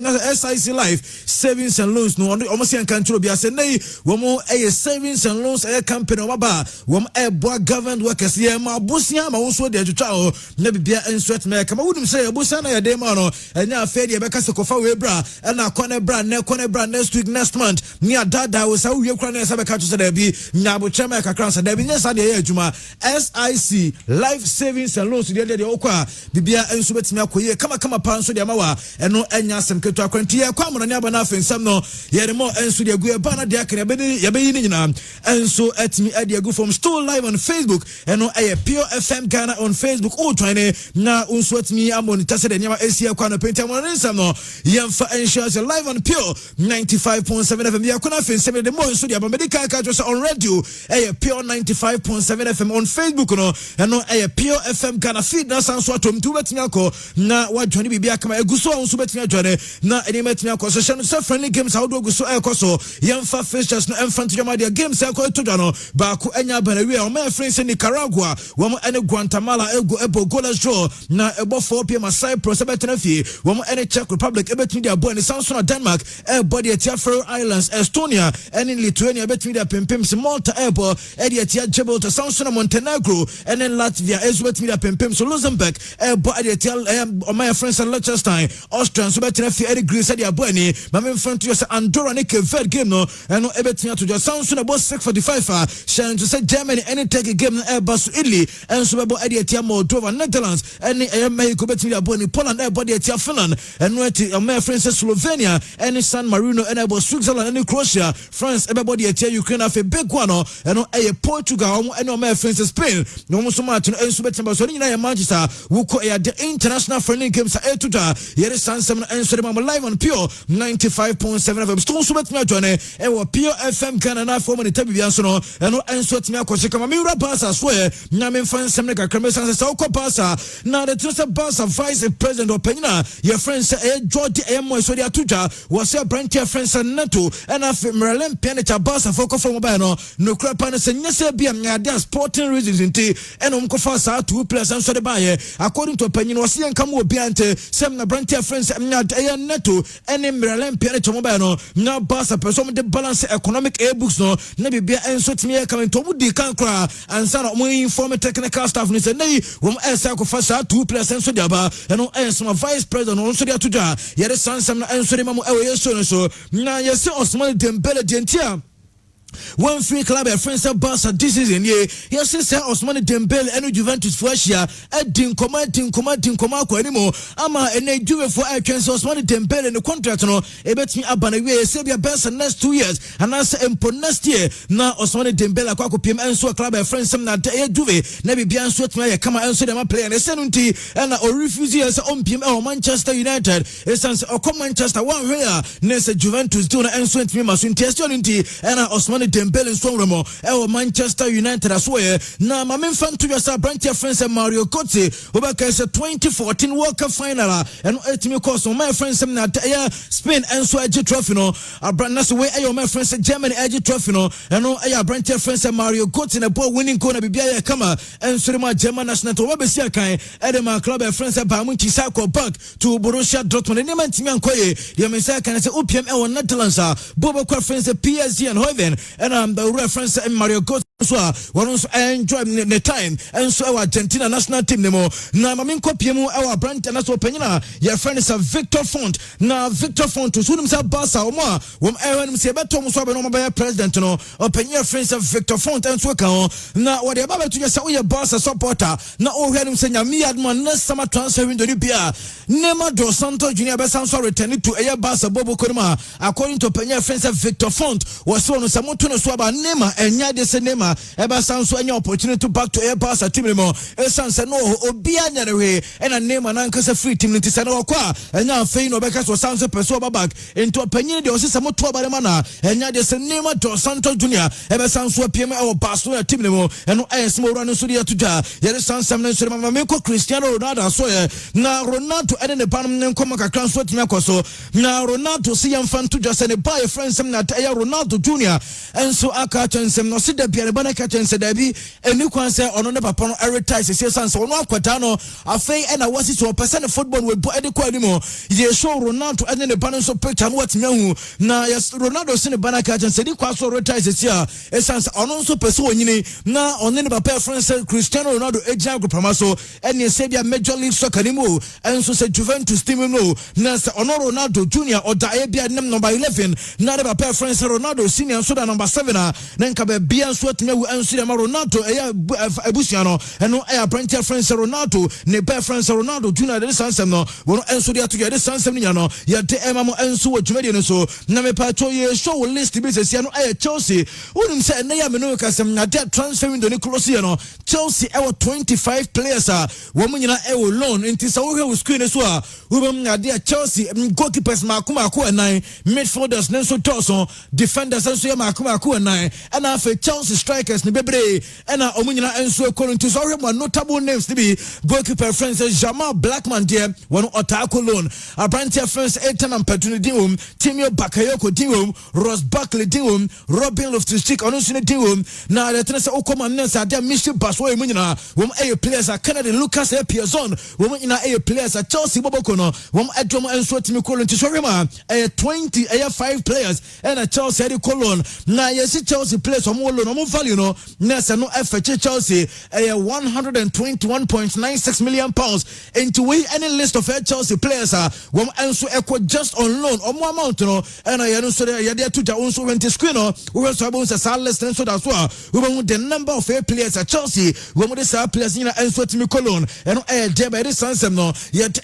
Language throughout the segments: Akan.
SIC Life Savings and Loans no almost yan control be say nay womo savings and loans company waba wom boa government workers ye ma bosia ma wonso de atwatwa o na bibia ensuet me kama wudum say bosia na ye de ma no enya afede ye beka se kofa we bra na kone bra next week next month ni adada we sa we kura na se beka to say da bi nya bo chema kakran sa da bi nya sa de ye adwuma SIC Life Savings and Loans de okwa bibia ensu betimi akoye kama pa nso de ma wa eno enya sem to akwantie kwa mo na aba na afensam no yere mo enso de agu eba na de akere be yi ni nyina enso atimi ade agu from Still Live on Facebook eno Pure FM Ghana on Facebook o twine na unso atimi amonita se de nyama esia kwa no penti amon nsam no yemfa ensure live on Pure 95.7 FM ya kuna afensam de mo enso de aba medical ka just on radio Pure 95.7 FM on Facebook no eno Pure FM Ghana feed na sanso atom tu betimi akọ na wadwone bibia kama eguso onso betimi adwone na enemetimi akoso hye no so friendly games how do go so ekoso yemfa fixtures no enfant jama dia games ekoto dwano ba ko anya bana wi o ma friends Nicaragua wo mo ene Guatemala ebo goalless draw na ebo 4 pm Cyprus ebetena fie wo mo ene Czech Republic ebetimi dia bo ne Samsung Denmark body at Faroe Islands Estonia ene Lithuania ebetimi dia pempem se Malta ebo edi at Gibraltar Samsung Montenegro ene Latvia ezubetimi dia pempem so Luxembourg ebo edi at o my friends Liechtenstein Austria so betena fie edi Greece edi abani ma me front to Andorra ne Cape game no eno ebetia to just Samsung about 6:45 shine to say Germany any take a game no Airbus Italy and so about edia Moldova Netherlands any Mexico between abani Poland body at Finland and my friends Slovenia any San Marino and about Switzerland and Croatia France everybody at Ukraine have a big one and Portugal and my friends Spain no so much and so better so ni na Manchester wo ko the international friendly games to da here San Sam and so live on Pure 95.7 FM Stone so bet me adwane Pure FM Ghana na for money tabi bianso no eno enso timi akose kama miura Barca so na me fan sem ne kakra san se ukọ Barca na the trust Barca vice president opanyina your friends George Emo so dia tuja was your branch your friends Nato and af Merlin Pianeta Barca for ko from ba no kra pa no se nyese bia nya sporting reasons nti eno mko fa sa 2 players and so de ba according to opanyina was yen kam obi ante sem na branch your friends nya Nato any Merlin Pianeta mo ba no na Barca person de balance economic books no na bibia enso timi come to mudi kan kra ansa na mo inform technical staff ni say nei wo esa ko fa sa 2 players enso de aba eno enso vice president no so de atuja yere sansam na enso de mamu ewe yeso no so na yesi Osman Dembele dentia one free club a friends of Barca this season yes sir Osman Dembele and Juventus for Asia din commanding ko animo ama ene Juve for Ajax Osman Dembele no contract no ebetimi abana we say be Barca next 2 years and as empo next year na Osman Dembele akwa pm enso club a friends na Juve na bibia enso timi ya kama enso dem player na senunti and o refuse yes on pm Manchester United essence o Manchester one where na Juventus do na enso timi masunti estionti and Osman Dembele Sonremo Manchester United as well. Na mamen fan to your branch friends Mario Götze obaka 2014 World Cup final and ultimate course my friends na Spain and so edge trophy no abrannas way my friends Germany edge trophy no and branch friends Mario Götze na ball winning goal na bibia kama and so my German national to obesia kan edema club friends ba mun kisa ko back to Borussia Dortmund ne mantimi ankoye the mensa kan say OPM Netherlands bobo kwa friends PSG and Hoven and the reference Mario Götze so one also enjoy the time and so our Argentina national team nemo na mamin kopiemu our brand and so penina your friend is a Victor Font na Victor Font so dum say Barca o mo when say beto mo so be no be president no openya friends of Victor Font and so kan na what about to say we Barca supporter na o hwenu say nyame adman na sama transfer window ni bia Neymar dos Santos Junior be so return to a Barca bobo konima according to openya friends of Victor Font was so no samoto no so about Neymar enya de se Neymar eba sounds any opportunity back to a Barca team mo esanse no obia nya we and a Neymar na nkasa free team nti se no kwa enya afei no beka so sounds person back into opinion de osisa mo to bare mana enya de se Neymar dos Santos Junior eba sounds so PM our Barcelona team mo eno ayes mo run so de atuja yere sounds am na so mama me ko Cristiano Ronaldo so na Ronaldo ene ne ban ne nkoma kakran so timi akoso na Ronaldo si yam fan to just ne buy friends am na Ronaldo Junior and so aka chansem no se de bia bana catch and said Debbie and you can say on never pon retire say sans on kwata no afei e na wasi to person football we bo ede kwa animo ye show Ronaldo and the banner so picture what nyahu na yes Ronaldo sin bana catch and said he kwa so retire say e sans on so person onyini na on ne papa friends Cristiano Ronaldo eja go promaso and ye say Major League Soccer animo and so say Juventus team no na say on Ronaldo Junior or da bia number 11 na the papa friends Ronaldo senior so da number 7 na nka be bia so atmewu anso de Ronaldo ebusiano eno Brent friends Ronaldo ne be friends Ronaldo Junior de sansem no wono enso de ato de sansem nya no ye de emamo enso wo dwumade no so na me pa to ye show list bi se no Chelsea wonim se na ya me no kasem na de transfer window ni close ye no Chelsea 25 players wo mu nyina loan enti se wo hwe screen so wo bam na de Chelsea goalkeepers makoma ko enan midfielders nenso toso defenders enso ye makoma ko enan na for Chelsea strikers ni bebre na omunyina enso ekolo nti so hwe notable names be goalkeeper friends Jamal Blackman there one Otako loan Abrantia friends Ethan and Petuni Dinwom Timio Bakayoko Dinwom Ross Buckley Dinwom Robin Loftus-Cheek Onusine Dinwom na the tennis Okoma Nensa there Michel Baswo emunyina wom players Kennedy Lucas Piazon wom nyina players Chelsea Bobokono wom adwom enso timi kolo nti so hwe 5 players and Chelsea edi kolon na yesi Chelsea players omo value no nessa no FH Chelsea 121.96 million pounds into we any list of Chelsea players wom enso ekwo just on loan omo amount no and I no so ya dey to also went to screen no we so about say list so that's why we want the number of players at Chelsea we want the players in enso timi kolon and there by this answer no yet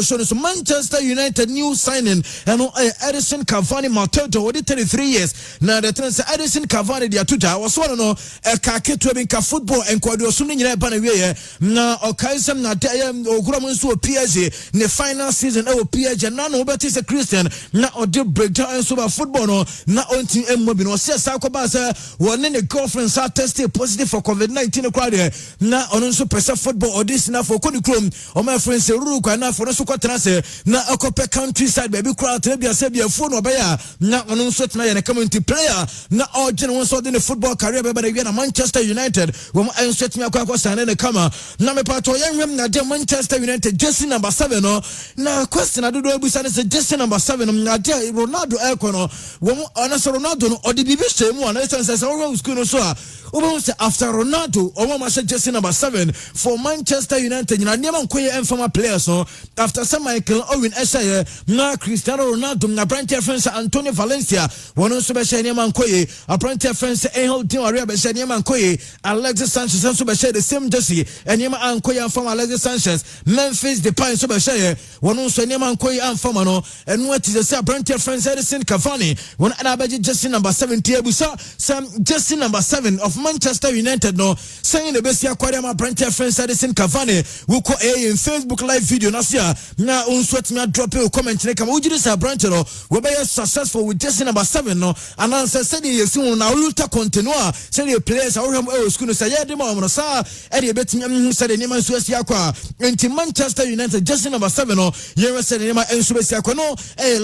show so Manchester United new signing and Edison Cavani Martelto with 33 years now the trans Edison Cavani dia tuja was one no kaketo be ka football and kwado so nyina ba na wie na okaisem na ogura mo nso PSG ne final season PSG na no betis a Christian na odi breakdown so ba football no na onti emmobi no se sa ko ba se won ne girlfriend sa tested positive for COVID-19 crowd na ono nso pesa football odis na for kodi krom o my friend se ruru kwa na for so kwatena se na okope countryside baby crowd te bia se bia phone obeya na ono nso tena ye na community player na origin won so the football career be na Manchester United wo mo enso tena akwa sane ne kama na me pato yenwem na de Manchester United jersey number 7 no na question adodo abusa ne se jersey number 7 no na de Ronaldo ekono wo mo ona so Ronaldo no odi bibi shemu na sense se wo school no so Obo say after Ronaldo, Omo must jersey number 7 for Manchester United. Na niam nkoye informal players no. After some Michael Owen Essay, na Cristiano Ronaldo, na branch friends Antonio Valencia, one also be share niam nkoye. A branch friends Angel Di Maria be share niam nkoye. Alexis Sanchez also be share the same jersey. And niam nkoye from Alexis Sanchez. Memphis Depay so be share. One also niam nkoye informal no. And what is the say branch friends Edison Cavani. One anabaji jersey number 70 ebusa. Some jersey number 7 of Manchester United no saying the best aquarium branch friends Edison Cavani we ko in Facebook live video na sia na unswet me drop a comment na kama ujiri sa branch no we be successful with jersey number 7 no and answer said yesu na ulta continue say the players are school say ya dem no sa e dey betimi say the name so sia kwa enti Manchester United jersey number 7 no ye say the name enso be sia kwa no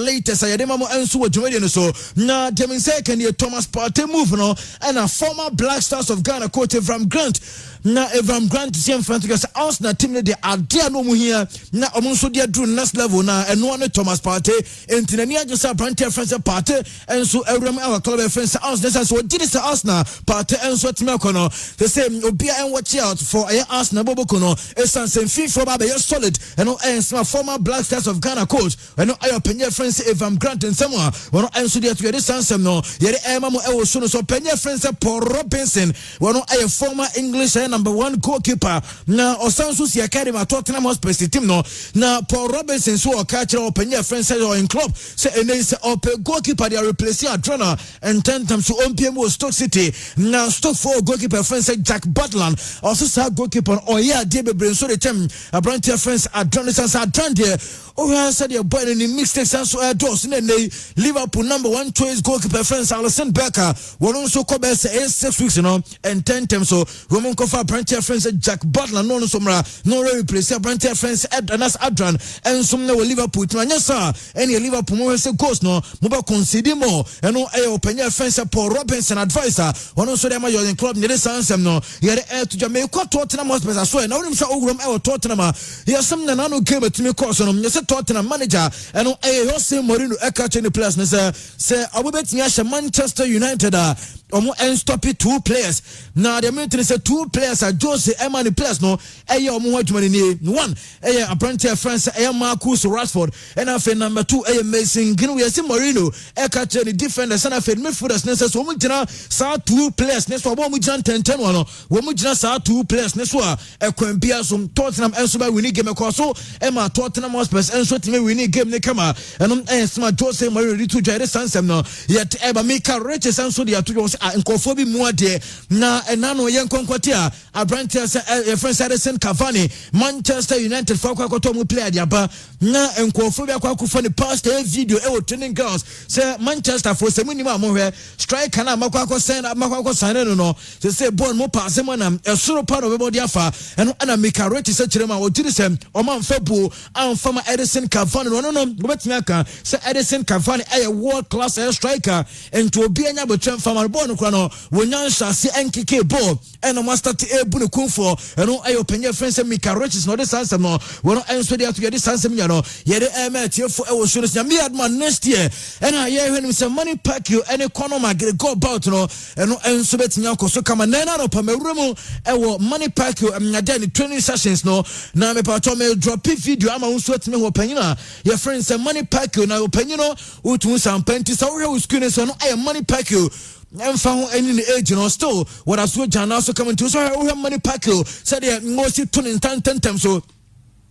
latest say dem mo enso wo dwumade no so na dem say can the Thomas Partey move no and a former Black Stars of Ghana coach Evram Grant na Evram Grant same fantasy Arsenal team they are there no mu here na omonso dia drew next level na eno no Thomas Partey entinani ajusa branch friends Partey enso Evram our club friends Arsenal so did this Arsenal Partey enso team akono the same obia and watch out for Arsenal bobokono essence FIFA ba be solid eno enso former Black Stars of Ghana coach eno ayo penye friends Evram Grant and someone wono enso dia to this answer no yere emamo ewo so no so penye friends Paul Robinson wono ayo former English number 1 goalkeeper na osansu si academy Tottenham Hotspur team no na Paul Robinson so catcher open friends or in club say and say open goalkeeper they are replacing Adrona and 10 times to OPM Stoke City na Stoke for goalkeeper friends Jack Butland also say goalkeeper Debe Brain so the team a branch friends Adrona sans Adrande said your boy in the mistakes and so doors in Liverpool number 1 choice goalkeeper friends Alisson Becker one also come 6 weeks and 10 times so Roman Kofa branch friends Jack Butler no somra no replace branch friends Anas Adran and some no Liverpool manyasa any Liverpool mo say goals no mo ba concede more and no open friends Paul Robinson advisor ono so de ma your club ne sansem no ye de to Jamaica ko Tottenham Hotspur so na wonim sɛ ogrom e Tottenham yesem na no game atumi course no ye sɛ Tottenham manager eno Jose Mourinho e ka che ne players ne sɛ obetumi ahye Manchester United omo stop it 2 players na the minute say 2 players are Jose Emani players no eye omo adwuma ni one eye apprentice France eye Marcus Rashford and afa number 2 eye Mason Greenwood yes Mourinho e ka che the defenders and afa midfielders ne say so omo gina sa 2 players ne so omo gina 10-10 no omo gina sa 2 players ne so e kwan bia so Tottenham enso ba win game ko so e ma Tottenham Hotspur enso timi win game ne kama eno sma Jose Mourinho di to jare sansem no yet e ba Mika Riches enso dia to nkofo bi mu ade na enano ye nkonkwati a Abrante friends Edison Cavani Manchester United for kwakoto mu player dia ba na nkofo bi akwakofa ne past video e wo training grounds say Manchester for semu ni ma mo hwe striker na makwako sign no say born mo pass mo na esoro pa no be body afa eno ana Mika Riches say kirema o jiri sem o man fabu amfama Edison Cavani no betimi aka say Edison Cavani a world class striker ento obi anya botwem fama born no wonyan shase enkeke ball eno master te ebu ne kunfo eno ayo penye friends Mika Riches no de sansem no wono enso de ato de sansem nya no ye de tiefo e wo shuro nya me adman next year ena ye hwenim se money pack you any corner magre go about no eno enso betinya akoso kama nena no pamewremu e wo money pack you amnyade ni training sessions no na me pa to me drop video ama unso atime ho panyina ye friends money pack you na opanyino utu sampenti so we screen so no ayo money pack you emfa ho any age no still what as we jana so coming to so we have money pack you said they ngosi to in time so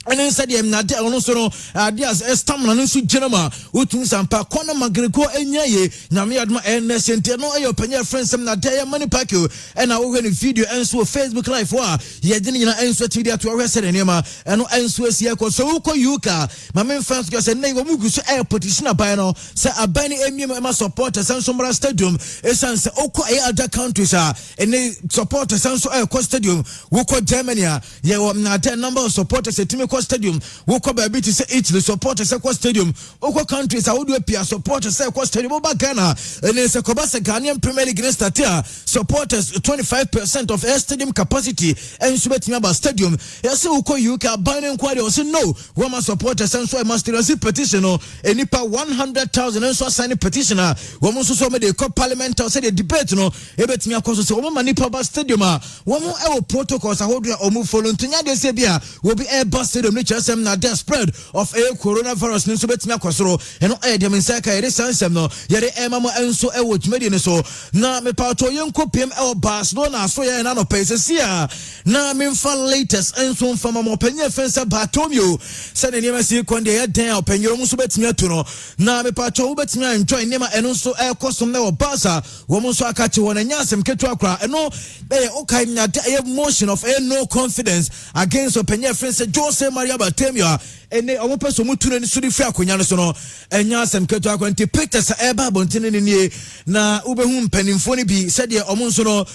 and then said him na de ono so no ideas stamina no so genema utun sampa kono magrego enyaye nyame adma nsente no ayo panya friends na de money pack you and na wo video enso Facebook live wa ye de nyina enso TV to we said enema eno enso asia ko so ko yuka mame fans go say nay wo mugu so air petition abai no say abai ni emiem ma support Sanso Mara Stadium esanse okọ air other countries any support Sanso air stadium wo ko Germany ye na de number of supporters etimi stadium woko ba bi to say Italy supporters say stadium woko countries a would appear supporters say stadium ba Ghana and say Kobasa Ghanaian Premier League start here supporters 25% of air stadium capacity and subetime about stadium yes woko UK ban inquiry or say no woman supporters and so I must receive petition no enipa 100,000 and so sign petitioner woman so me the parliament say the debate no ebetime akoso say woman nipa ba stadium woman e protocols a hold or move follow ntunya de say bia will be air bus stadium ni chasem na the spread of a coronavirus ni so betimi akosoro eno dem nsaka ere sansem no yere emamo enso e wo dwumadi ne so na me pato yenko pm e Barcelona so ye na no pesesia na me fa latest enso mfama mo panye fensa Bartomeu se ne niam si konde ye den opanyoro mu so betimi atu no na me pato wo betimi enjoy niam eno so e kosom na wo Barca wo mo so aka che won anyasem ketu akra eno e o kai nya de emotion of no confidence against opanye fensa Jose Maria Bartomeu ene omo peso mutune ni sudi fi akonya no so no enya asem keto akwanti pictures eba bontene ni nie na ubehu mpanimfo ni bi sede omo nso no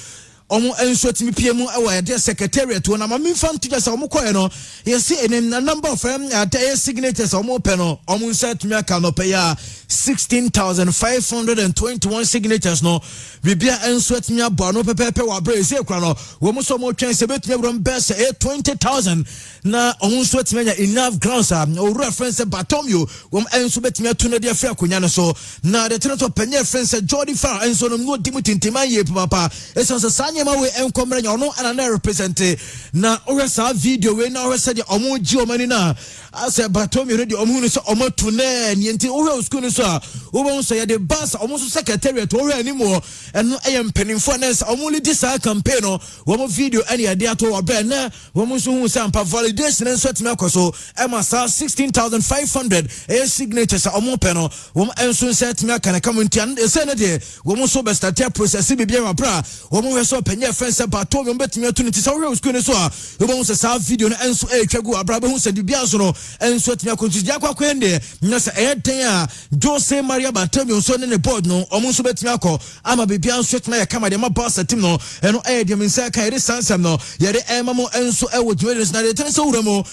omo enso timi piemu awa de secretariat na mami fan to just omo koye no yesi ene number of the signatures omo pe no omo set me aka no pe ya 16,521 signatures no bibia enso timi abo no pepepe wa bre se kra no wo mo so mo twen se betumi bro best 20,000 na omo so timi nya enough grounds o reference Bartomeu wo enso betumi atu na de afia konya no so na de tenato penye reference Jordi Farr enso no ngo dimutintima ye papa esanso sanye ma we enkomre nya ono ana na represent na o sa video we na o se de omo ji omani na ase Bartomeu re de omo no so omo tu na nienti o we school no so o bo so ye de bus omo so secretariat o we animo eno eyem penimfo na se omo lead this campaign no wo mo video ani ade ato wo be na wo mo so hu sampa validation nso timi akoso e ma sa 16,500 signatures omo pe no wo mo enso set timi aka na community and se na de wo mo so be start process bibia ma pra wo mo we so penye friends Bartomeu betimi atu ni ti so we school so wo mo so sa video no enso twagu abra be hu se bibia so no enso timi akontu dia kwakwende na se den a Jose Maria Bartomeu so ne board no omo so betimi akọ ama bibia nso tena ya kama de ma Barca team no eno de mensa kan de sansam no ye de emamo enso wo Juventus na de ten so wuramo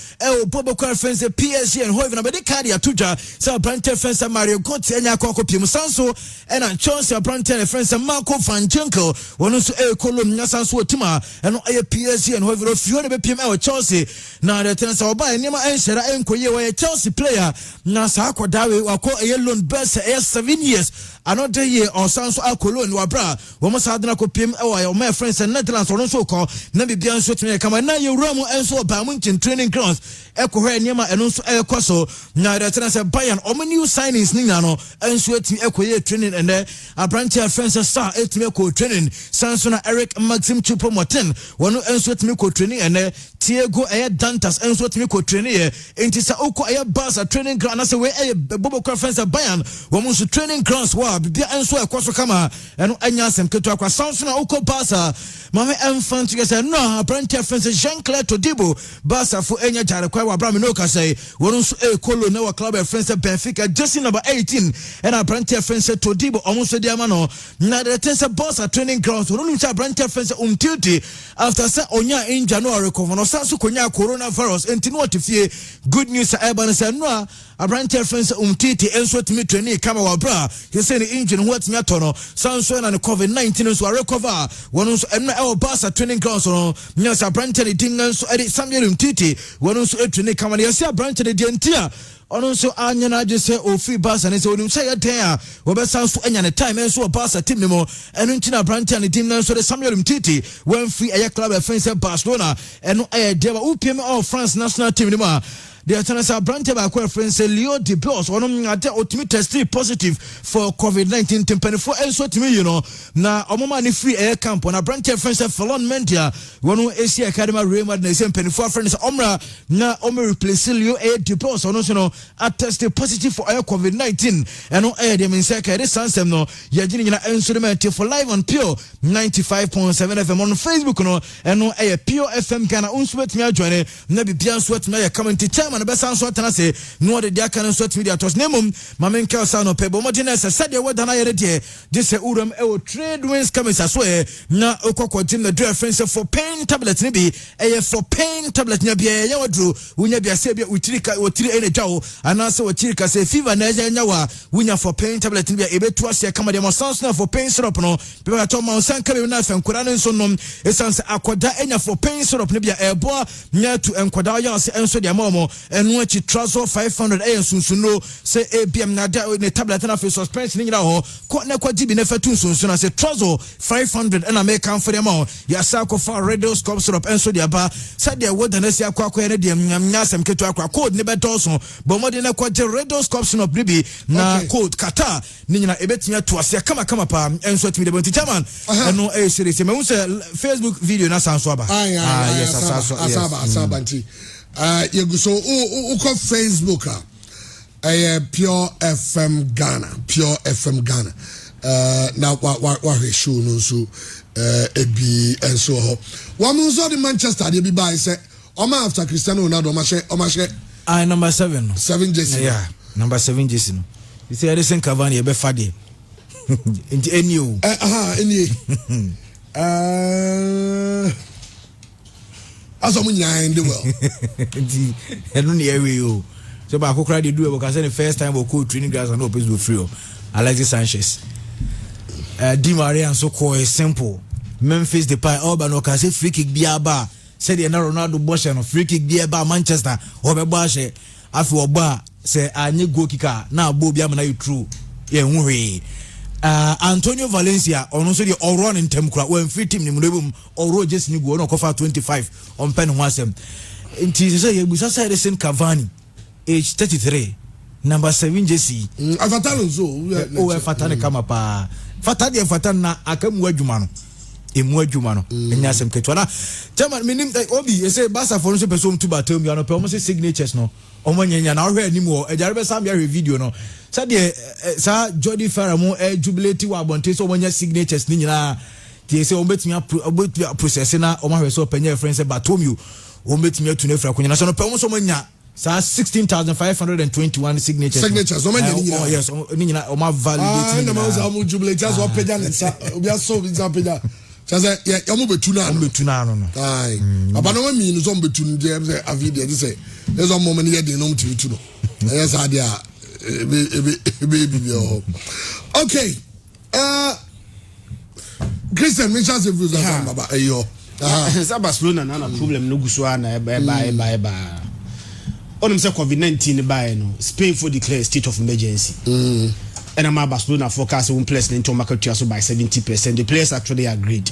Bobo kwa friends PSG and Hoven na be de card ya tuja so Brante friends Mario Götze enya akọ piem sanso ena Chelsea Brante friends Marco van Ginkel wono so Colom nya sanso otima eno PSG and Hoven ofio ne be piem Chelsea na de ten so ba eniema enhyera enkoye wo Chelsea player na sa akodawe wako loan best 7 years another year or sanso akolo ni wabra wo mo sa adena ko piem o my friends and Netherlands wono so ko na bibia nso tumi kama na ye wuramu enso ba mu training grounds ekohwe eniema eno nso ekoso na de ten say Bayern o new signings ni na no enso etimi ekoye training and Abrantia friends star etimi ko training sanso na Eric Maxim Choupo-Moting wono enso etimi ko training and Thiago Dantas enso etimi ko training ye enti sa oko Barca training ground na say we Bobo conference Bayern wo mo so training grounds wa bibia enso ekoso kama eno anya asem keto akwa sanso na oko Barca mame enfant you say no Abrantia friends Jean-Claude Todibo Barca fo enya jare kwa wa Abraham no ka say wono so ekolo na wa club friends Benfica jersey number 18 and Abrantia friends Todibo omo so dia ma no na the tense Barca training grounds wono ncha Abrantia friends umtiti after say onya in January recover no sanso konya coronavirus enti no otifie good news eba no say no Abrantia friends umtiti enso timi training kama wa bra he say the engine what me atono sanso na COVID-19 so recover wono so enna e Barca training grounds no nya say Abrantia the dingan so edi Samuel umtiti wono so training kama ya say Abrantia the dientia ono so anya na je say o free Barca ne say onim say ya den a wo be sanso anya ne time enso Barca team ne mo eno ntina Abrantia ne team so the Samuel umtiti when free aye club friends Barcelona eno aye deba upiem of France national team ne mo the Atanasa Brante by friends Leo de Blos one ultimate test positive for COVID-19 24 and so to me you know na omoma ni free air camp on a Brante friends Fallon Mendia one AC Academy Real Madrid same 24 friends Omra na Omer replace Leo de Blos one no tested positive for COVID-19 and no air them inside this sansem no yajini na instrument for live on Pure 95.7 FM on Facebook no and no air Pure FM Ghana unswet me join na bibia sweat me comment to na besa nso atana se no de dia kan nso atimi dia tos nemum mamenka sa no pebo mo dina se sadia weda na yere de se uram e o trade wins kamisa so e na okokọ jim na do friends for pain tablet ne bi e for pain tablet ne bi e ya wadru wunya bi ase bi utirika otiri ene dwawo ana se otirika se fever na ya nya wa wunya for pain tablet ne bi e betu ase kama de mo sans na for pain syrup no bi ba to ma san kabe na fa nkura ne nso nom esanse akoda enya for pain syrup ne bi e bo nya tu enkoda ya ase enso de ma enu achi trouser 500 sunsuno say ABM na ne tablet na face suspension nyina ho ko na kwa jibi na fatu sunsuno na say trouser 500 na make am for them all ya sa ko for radio scope syrup enso de aba said de woda na sia kwa ne de nyasem ketu akwa code ne betonso bo mo de na kwa radio scope syrup bibi na code kata ni nyina ebetimia to ase kama pa enso timi de bonti chairman eno series me say Facebook video na sanso aba yes asaba nti you so uko Facebook Pure FM Ghana na wa show no so ebi enso ho wa mu so the Manchester dey be by say Oma after Cristiano Ronaldo oma she number 7 jersey yeah number 7 jersey no you say Edison Cavani e be fade into any as I'm in the world. I don't hear you. So, but I could cry the do because the first time we could training guys and open with free. Alexis Sanchez, Di Maria, and so called simple. Memphis Depay, Alban, can say free kick Biaba. Said the Ronaldo Bosch and free kick Biaba Manchester. Over Bosch, after a bar, say I need go kicker. Now Bobiam you true. Yeah, Antonio Valencia on also the all run in Temkra when free team ni or just ni go no cover 25 on pen wasem nti say you say the same Cavani age 33 number 7 jersey afatalo so fatane kama pa fatade fatane na akamu adwuma no emu adwuma no enya sem ketwana chairman minim obi say Barca for no person to batem you no pe almost signatures no omanyanya na hwe anim wo ejare be sam ya video no said sa Jody Faramo jubilate wa bonte so omanya signatures ni nyina tie say ombetimi process na omahwe so panya friends Bartomeu ombetimi atu na fra kunya so no pe so omanya So 16,521 signatures. Signatures. Oh yes. Ni nyina o ma validate. Na ma uza mu jubilate just o page na sa obi aso bi za page. Chaza ya mo betu na. Betu na no. Ai. Aba no mi no so betu no dey say avi dey say. There's one moment here dey no mu betu no. Yes ade a baby. Okay. Christian Mitchell se vuza baba ayo. Sa Barcelona na problem no guso na eba. Onim say COVID-19 by no Spain for declare state of emergency. And I'm Barcelona forecast one place into market transfer by 70%. The players actually agreed.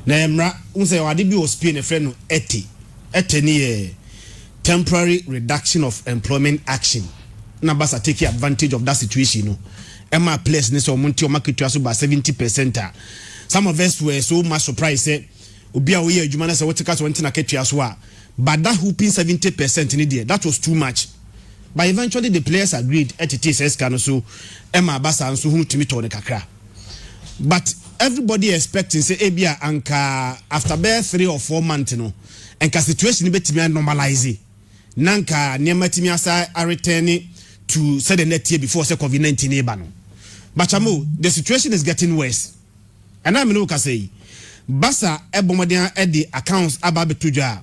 Na emra unse wade bi o Spain a friend no 80 ni temporary reduction of employment action. Na Barca take advantage of that situation no. Emma players ne so monti o market transfer by 70%. Some of us were so much surprised say obi a we adwuma na say what take us went na ketua so a. But that whooping 70% in there, that was too much. But eventually the players agreed at TSS can so Emma Basa and so who to meet on the kakra. But everybody expecting say Abia anka after bare 3 or 4 months no and situation beti normalize. Nanka niema timi asa are returning to say the net year before say COVID-19 eba no. But chamo, the situation is getting worse. And I know say Basa ebomodia e the accounts aba betuja.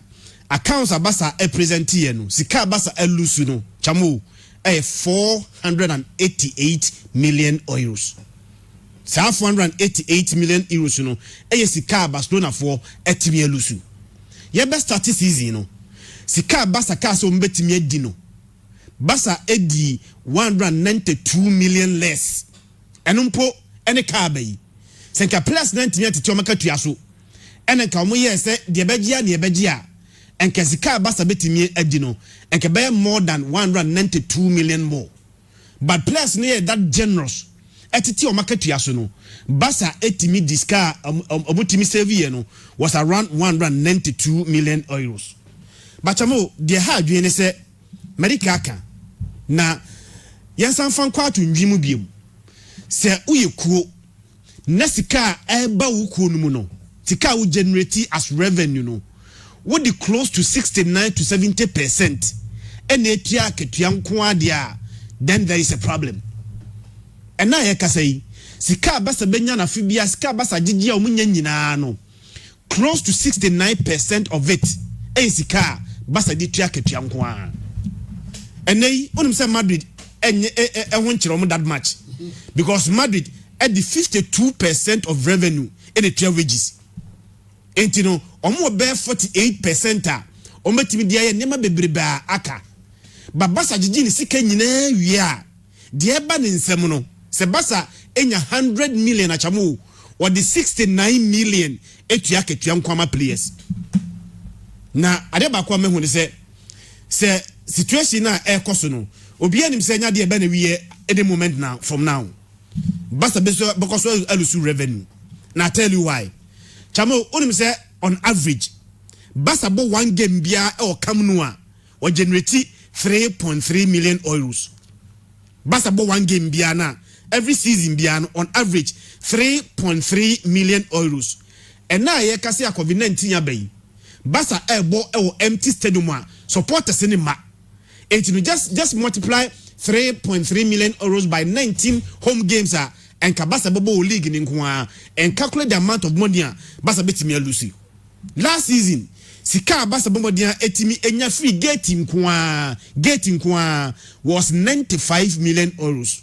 Accounts abasa e present here no sika abasa elusu no chamo 488 million euros. Sa 488 million euros no sika Barcelona for etimi elusu. Ye best start season no sika abasa ka so mbetimi edi no Basa edi 192 million less. Enumpo ene ka bayi. Senka plus 90 atiti o makatu aso. Ene ka mo ye se de begia and Kasika Basa betimi edino and can more than 192 million more. But plus near that generous etiti o market yasuno Basa etimi diska obutimi sevieno was around 192 million euros. But chamo de ha adwene se America aka na yansan fan kwatu ndwimu biem se uyekuo na sika eba wukuo no mu no sika wo generate as revenue no would be close to 69 to 70%. And then there is a problem. And now I can say, Sika Basa Benyana Fibia, Sika Basa Gigi Omunyanino, close to 69% of it. Sika Basa Ditiaka Tiankwa. And they wouldn't say Madrid and won't you that much because Madrid at the 52% of revenue in the tier wages. And you know, omo bear 48% ometimi dia nema bebreba aka ba Basa Gigi ni sika nyina wi de eba ne nsem no se Basa enya 100 million achamu or the 69 million etua ketua nkwama players na ade ba kwa mehu ne se situation na ekoso no obi anim se nya de eba na wi any moment now from now Basa because alusu revenue na tell you why chamo unim say on average Basa bo one game bia or kamnua or generate 3.3 million euros. Basa bo one game bia na every season bia on average 3.3 million euros. And now ye kasi a COVID-19 ya bay. Basa bo empty stadium supporters cinema. And you just multiply 3.3 million euros by 19 home games and Kabasa Bobo League in Nkwa and calculate the amount of money Basa betimi Lucy. Last season, Sika Basa Bobo dia etimi enya free getting kwa was 95 million euros.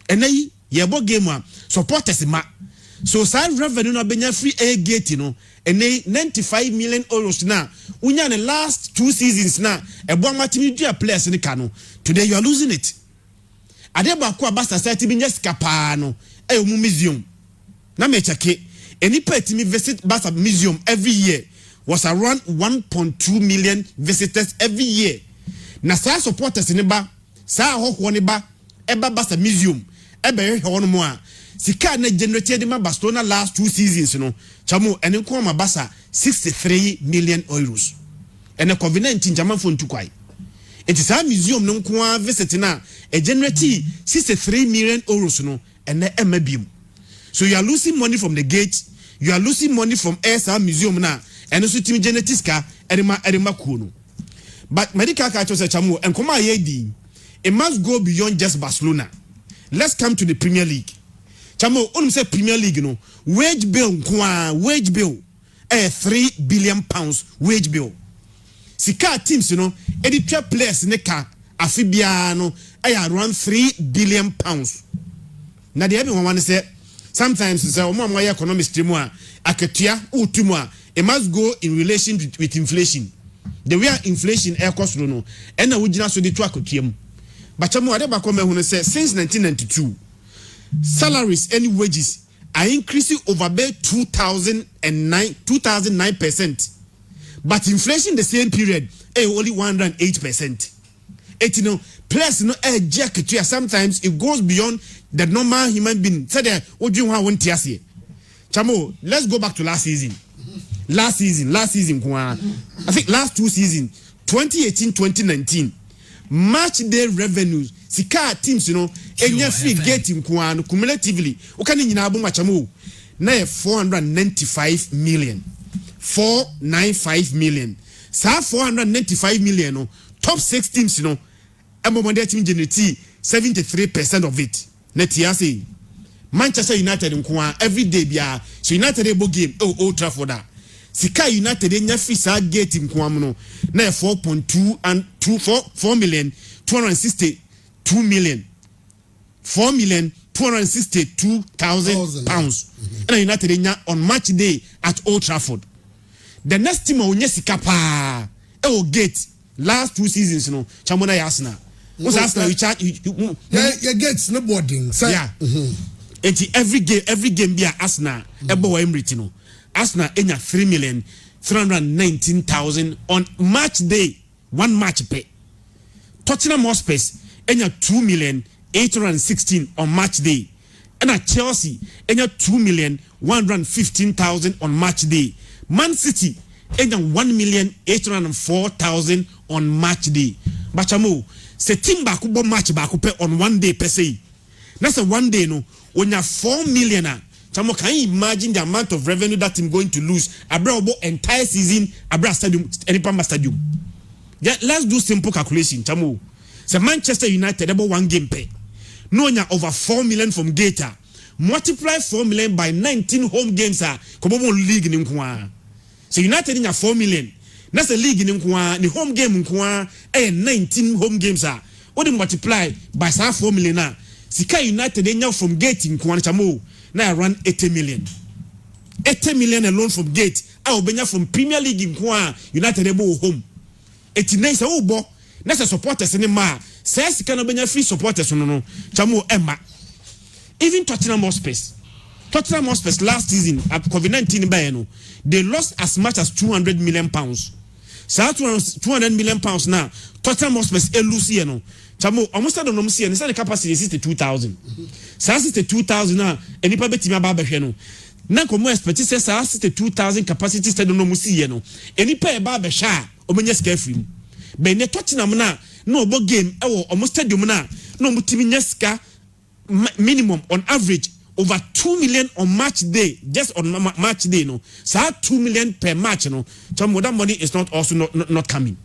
And then yebo game supporters ma. So side revenue no benya free a gate no and then 95 million euros na unya the last 2 seasons na ebo matimi dia players ni kano. Today you are losing it. Adeba kwa Basa site bi nyesika pa no mu museum na me cheke any pet me visit Basa museum every year was around 1.2 million visitors every year na sa supporters ni ba sa hoho ni ba eba Basa museum eba ye ho no mo a sika na generated ma Barcelona last 2 seasons no chamo ene ko ma Basa 63 million euros ene COVID-19 jama fo ntukwai. It is a museum no kwa visit na a generate 63 million euros no and MBM. So you are losing money from the gate, you are losing money from SR museum na and also timi genetics ka erima kuno. But medical culture says chamu and come yedi. It must go beyond just Barcelona. Let's come to the Premier League. Chamo, on say Premier League, wage bill, wage bill, 3 billion pounds wage bill. Sika teams, editor players neka afibiano, around 3 billion pounds. Now the everyone want to say sometimes say my economic stream aketia utumwa. It must go in relation with inflation. The way inflation air cost no, and we just so the track of but chamo adeba come who say since 1992 salaries and wages are increasing over 2009%, but inflation the same period only 108%. Plus jacket sometimes it goes beyond the normal human being. Say there what do you want to say? Chamo, let's go back to last season. Last season, I think last 2 seasons, 2018-2019, match day revenues. Sika teams, enya free getting cumulatively. Okani nyina abu machamo na 495 million. 495 million. Sa 495 million top 6 teams, Emomode team generate 73% of it. Netia say Manchester United every day bia so United able game Old Trafford. Sika United enya free sa gate nkwam na 4.2 and 4 million 262 million 4,262,000 pounds. And United enya on match day at Old Trafford. The next team onye sika pa gate last 2 seasons chamona Arsenal. What's Arsenal you charge you get no boarding. Yeah. Every game be Arsenal ebo Emirates Arsenal enya 3,319,000 on match day, 1 match pay. Tottenham Hotspur enya 2,816,000 on match day. And at Chelsea enya 2,115,000 on match day. Man City enya 1,804,000 on match day. Bachamo se team back match back on 1 day per se. That's a 1 day when you 4 million. Chamo, can you imagine the amount of revenue that team going to lose? Abra entire season, Abra stadium, Enipamba stadium. Yeah, let's do simple calculation. Chamo, so Manchester United about 1 game pay. No, over 4 million from Gator. Multiply 4 million by 19 home games. Come on, league in Nkwa. So United in 4 million. That's a league in Nkwa. The home game Nkwa 19 home games. What do you multiply by 4 million? Sika United in from Gate in Nkwa Chamo. Now around 80 million. 80 million alone from Gate. I will be from Premier League in Kwa United able home. 89 say oh bo. That's a supporters in ma. Says can be free supporters no. Chamo Emma. Even Tottenham Hotspur last season at COVID-19 bayano, they lost as much as 200 million pounds. So 200 million pounds now. Tottenham Hotspur elusiano. Chamo almost I don't know see and the capacity is 62,000. So 62,000 now and nipa betimi aba behwe no. Na komo expect say 62,000 capacity stadium no musi no. Enipa e ba behwe a omenya sika free. Be ne Tottenham na obo game e wo almost stadium na omutimi nya sika minimum on average over 2 million on match day, just on match day no. So 2 million per match no. Chamo that money is not also not coming.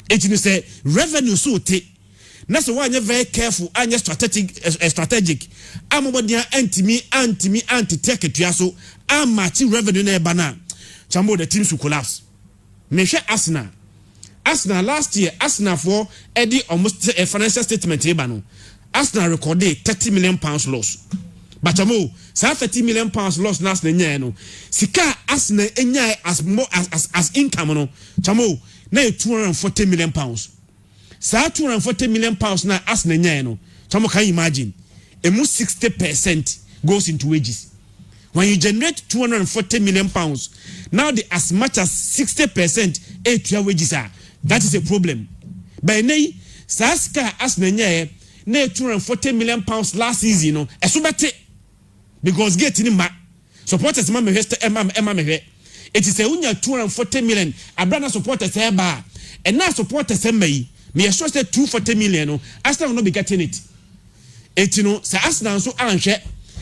It you say revenue so take. That's why you're very careful and you're strategic. I'm about the anti-take it. So I'm matching revenue in banana. Chambo the teams will collapse. Meshe Arsenal last year, Arsenal for Eddie almost a financial statement. Arsenal recorded 30 million pounds loss. But Chamo, 30 million pounds loss last year. Sika Arsenal as more as income. Chamo, now 240 million pounds. Sa 240 million pounds na Arsenal nya no. Chamo can you imagine? Almost 60% goes into wages. When you generate 240 million pounds, now the as much as 60% to wages are. That is a problem. By nay, Saska Arsenal nya na 240 million pounds last season no. Esubate because getting ma supporters ma meheste emma mehe. It is a unya 240 million. Abrana supporters eba. And now supporters emma me sure say 240 million no Arsenal will not be getting it. It say Arsenal so anhwe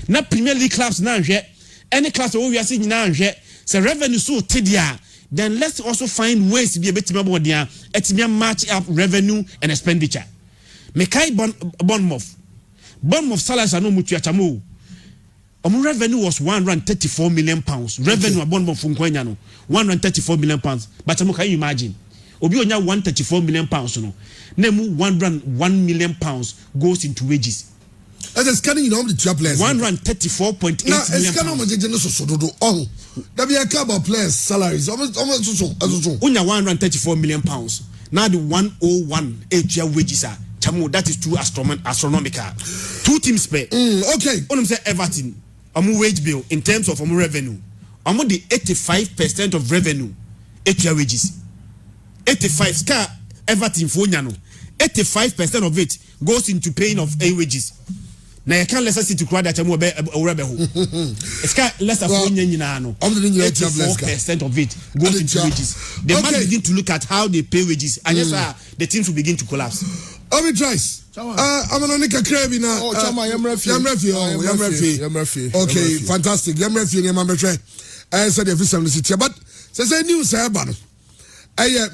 na Premier League clubs na anhwe any class we are seeing na anhwe say revenue so tedia then let's also find ways to be a bit more there to match up revenue and expenditure. Mekai Bournemouth salaries are no much chamo. Revenue was £134 million. Revenue Bournemouth from Quenyano, £134 million. But can you imagine? Obi onya £134 million no. Name £101 million goes into wages. As a scanning in all the two players. £134.8 million. Now, that be a couple of players' salaries. Almost Unya £134 million. Now the 101 8-year wages are chamo. That is too astronomical. Two teams pay. Okay. Only say Everton. Wage bill in terms of revenue. The 85% of revenue 8-year wages. 85 scar Everton for 85% of it goes into paying of wages. Now you can't let us see to cry that I'm a rebel. Scar less than 84% of it goes into wages. They must begin to look at how they pay wages, and yes, the teams will begin to collapse. Obi Trice. I'm gonna make a crave now. Oh, Chama, Yamrefi. Okay, fantastic. Yamrefi, Yamrefi. I said the official city, but say news about it.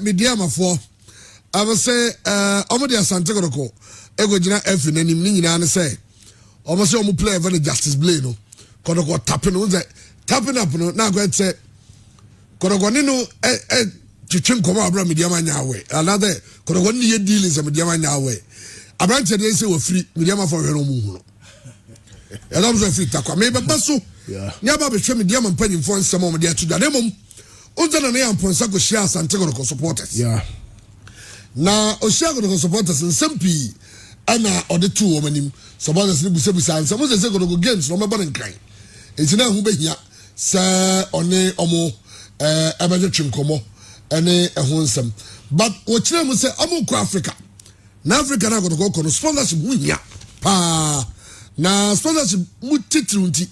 Media for. I will say, Omodi Asante Goroko. Ego Jina F in any meaning and say, almost you play for the Justice Blade. Kodoko tapping up. No, now go and say, Kodogonino, Chichin Koma Abra Media Manyawe. Another Kodogoni dealings of Media Manyawe. A branch of the say were free, Media for her own. And I was a free taco. Maybe Basso. Never be showing Media and penny for some of the to the demon. Until the name Ponsako shares and Tegoro supporters. Yeah. Now, Oshago supporters and Sempi, Anna or the two women, supporters will be beside some of the second games from a button crying. It's now who be here, Sir One Omo, Abajachin Como, and a Honsam. But what you will say, Amo Africa. Now, Africa, I got to go on sponsorship. Pa. Now, sponsorship, Mutitrunti,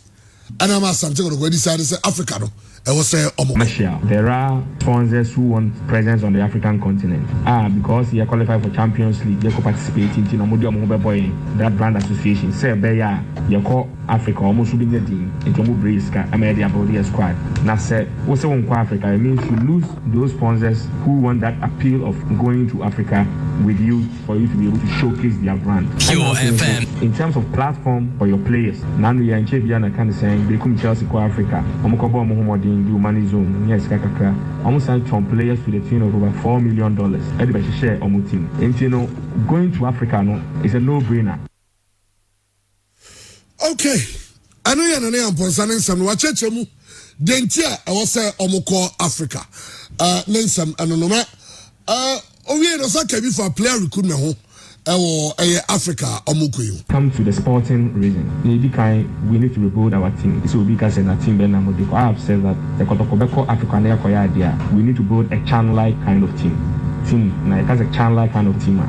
and I'm a Santiago, where decided to say Africa. There are sponsors who want presence on the African continent. Because they are qualified for Champions League, they can participate in that brand association. Say, you call Africa almost being the team into Mubriska, America Body Squad. Now, say, what's on Africa? It means you lose those sponsors who want that appeal of going to Africa with you for you to be able to showcase their brand. Pure FM. In terms of platform for your players, now we are in Chevy kind of saying, they come Chelsea for Africa. Do money zone, yes, Kakaka. Almost signed some players to the tune of over $4 million. Everybody share on my team. And you know, going to Africa is a no-brainer. Okay, I know you're not concerning some watchemu. Dentia, I was say Omoko Africa. Name some anonoma. We had also came for player recruitment. Africa Omukuyu. Come to the sporting reason. We need to rebuild our team. So because in a team, I have said that the Kotokobeko African idea. We need to build a Chan-like kind of team. Like as a Chan-like kind of team.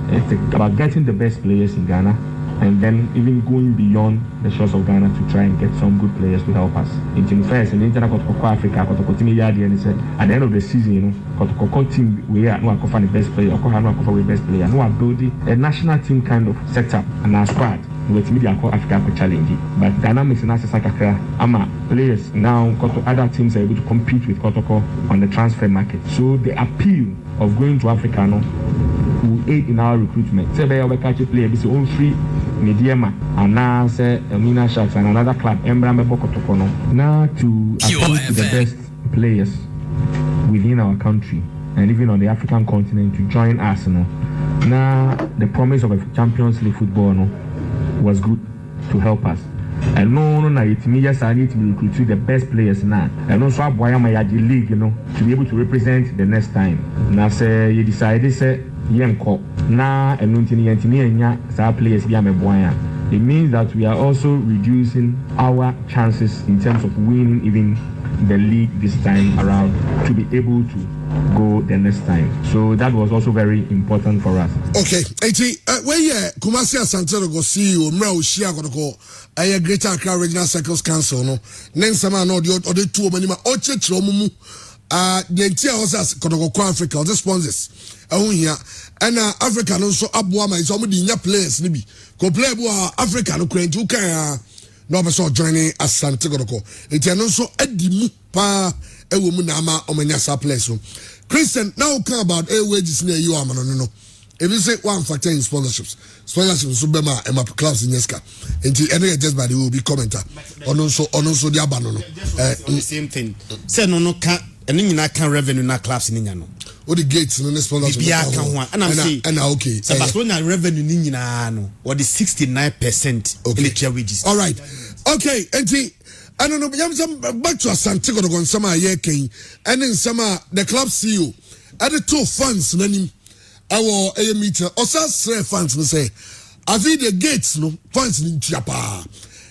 It's about getting the best players in Ghana, and then even going beyond the shores of Ghana to try and get some good players to help us. In team first, in the Kotoko Africa, Kotoko team Yadi, and said at the end of the season, you know, Kotoko team we are no the best player, Okohano the best player, no building a national team kind of setup and our squad. With media called Africa challenge, but dynamics in Africa, players now other teams are able to compete with Kotoko on the transfer market. So the appeal of going to Africa will aid in our recruitment. Say we catch a player, be own free Mediema, and now say Mina Sharks and another club, Embrame Kotoko. Now to appeal to the best players within our country and even on the African continent to join us. Now the promise of a Champions League football was good to help us. And no, it means yes, I need to be recruiting the best players now. And also, I my league, to be able to represent the next time. Now, say you decided, say, Yanko, now, and no, players be a boya. It means that we are also reducing our chances in terms of winning even the league this time around to be able to go the next time. So that was also very important for us. Okay, where Kumasi Asante go CEO Mra Ushia go Greater Accra Regional Circles Council no. Nensama no the two manima oche chromumu the entire houses go Africa the sponsors here and Africa no so abuama is almost the players nibi go play Africa no kwentu kan no be so joining Asante go it no so edimu pa ewo mu na ama omanya surplus no Christian now come about wages near you am no if you say one factor in sponsorships so be ma clubs in Yeska enti ene just by the will be commenter ono so dia ba no the same thing say no can ene nyina can revenue na clubs ni nya no o the gates no sponsorship bia kan ho and I'm say and okay so Barcelona revenue ni nyina no what the 69% in the wages. All right okay enti I don't know, back to Asante Kodogon Sama Yekin, and in Sama, the club CEO, at the 2 funds, Nanim, our a meter, or Sas funds, we say, I feed the gates, no funds in Chiapa.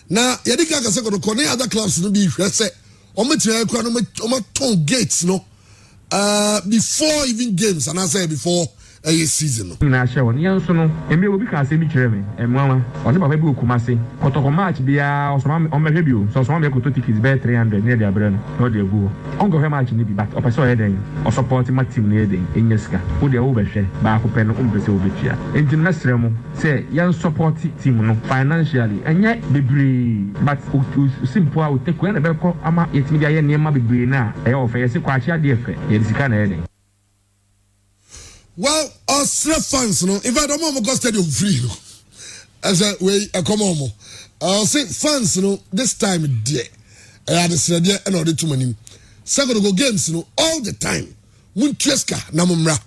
Now, Yadika Sakon, other clubs, no be, I say, Omaton gates, no, before even games, and I say before. A season. Na share one. Yeah, so no. Emi obi ka say mi kire me. Mama, o se baba bi okumase. Kotoko match bia o so ma o mehwe bi o. So ma be ko to tickets be 300 near the brand. No dey go. On go match ni bi but o person eden. O support my team ni eden. Enyeska. O dey o be hwe. Ba ko pe no o be se o be tia. Enti na sere mo say yan support team no financially. Enye bebre but simple o take when be ko ama yetimi dia ye niam bebre na. E o fe ye se kwa chia de fe. Ye sika na eden. Well, us fans, no. If I don't want to go stadium free, no. As a way, come on, I'll say fans, no. This time, dear, I had a idea and all the too many. Second go games, no. All the time. Muncheska, namumra,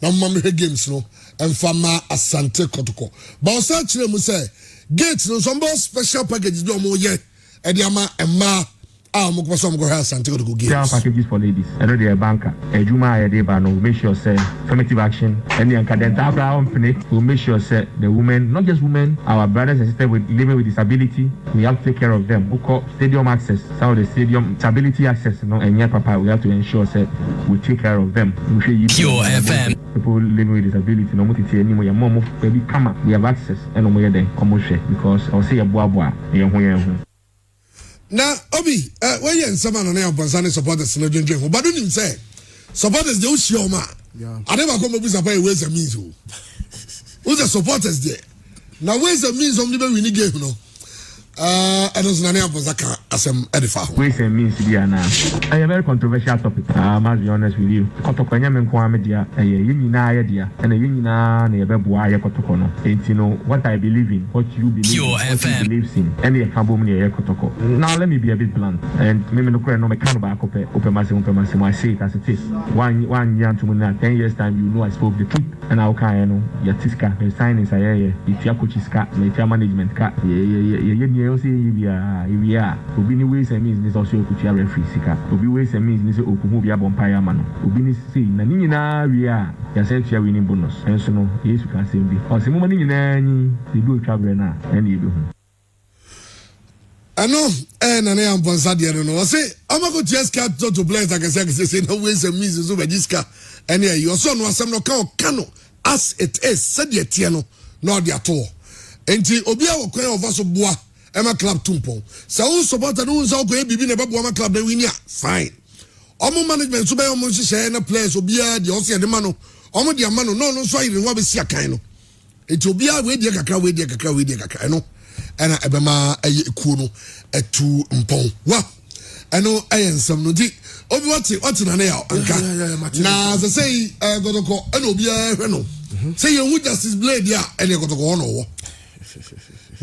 namumra games, no. And Fama Asante Kotoko. But I'll say to them, say, gates, no. Some special packages, no more yet. Ediama and Ma. Mo go some go house and take go games. Packages for ladies. I know they are banker. Juma Ayadeba no make sure say affirmative action. Any academic company will make sure say the women, not just women, our brothers and sisters with living with disability, we have to take care of them. We call stadium access. Some of the stadium stability access, no, and yeah, papa, we have to ensure say we take care of them. Pure FM. People living with disability, no more anymore. Your mom, baby, come up. We have access, and no more then come share because I'll say a boa. Now, Obi, when you're in someone on air, Bonsani supporters, no drinking, but don't even say supporters, they will show ma. I never come up with a ways and means. Who's the supporters there? Now, where's the means of living we need game, no? I don't know Bonsaka as an editor. Ways and means to be a very controversial topic. I must be honest with you. Kotokonyam and Kwamedia, a union idea, and a union never boy Kotokono. And you know what I believe in, what you believe in, what you believe in, any Kabum near Kotoko. Now, let me be a bit blunt. And maybe no credit no mechanical open massimo. I say it as it is. 1 year to 10 years time, you know I spoke the truth. And I'll kind of Yatiska, the sign is a year, it's your coach's cat, the management cat, you say we are Obini ways and means also a kutia referee sika. Obi ways and means this Okumubia Bompire man. Obini say Nanina we are yourself here winning bonus. And so no, yes you can say be. Or some money in any they do travel now and you do. I know and I am Bonsadi I don't know. I say I'm going to just cut to play like I say no ways and means over Jiska and yeah your son was some no cano as it is said yet tiano not the at all. And Obia will cry of us of bois. Emma club tumpo. So who support and who's all going to be never Boama club then win ya. Fine. Omo management so by almost share na players will be the Ossia de Mano. Omo dia Mano no so you want to see a kind of. It will be a way dear kakra no. And Ebema a kuno a 2 mpon. What? I know I am some no di. Obi what's in an air. Now as I say go to call and Obia no. Say you would justice blade ya and you go to go on.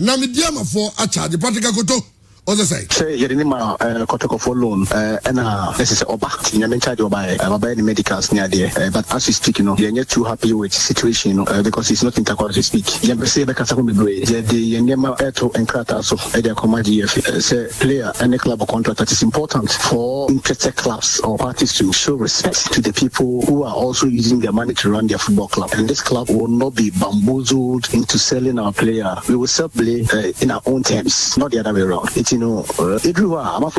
Na mediama for a charge pratica koto o say Yerinima Kotoko for loan and this is Oba in charge of by the medicals near there but as we speak you're not too happy with the situation because it's not intercourse to speak you say the Kasakumi Bray the Yenema Eto and Krata so their command say player and the club contract that is important for interested clubs or parties to show respect to the people who are also using their money to run their football club and this club will not be bamboozled into selling our player. We will sell play in our own terms, not the other way around. It's everyone I'm not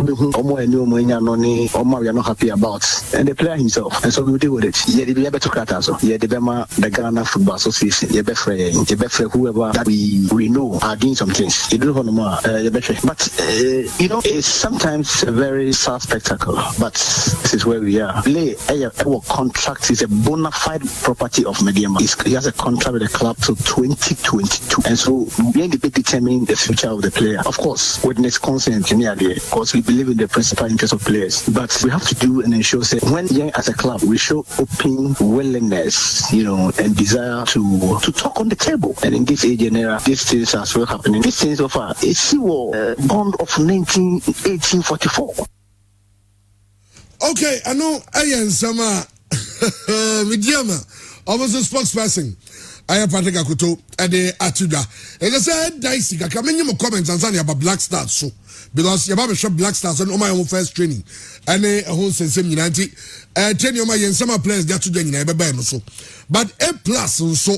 we are not happy about and the player himself and so we will deal with it. Yeah, the better to Krata so yeah the Ghana Football Association whoever that we know are doing some things. You do but it's sometimes a very sad spectacle, but this is where we are. Play our contract is a bona fide property of Mediama. He has a contract with the club till 2022 and so we need to determine the future of the player. Of course, with this consent in the idea because we believe in the principal interest of players. But we have to do and ensure that when as a club we show open willingness, and desire to talk on the table. And in this age and era, these things are still happening. These things so far, it's bond of 1844. Okay, I know I am some Midiama, almost a spokesperson. I am Patrick Akuto at the Atuda. And I said, Dicey, I come in your comments and say about Black Stars. So, because your Baba shop Black Stars on my own first training. And a whole sense of United. Tell you my summer players got to join in so. But A plus also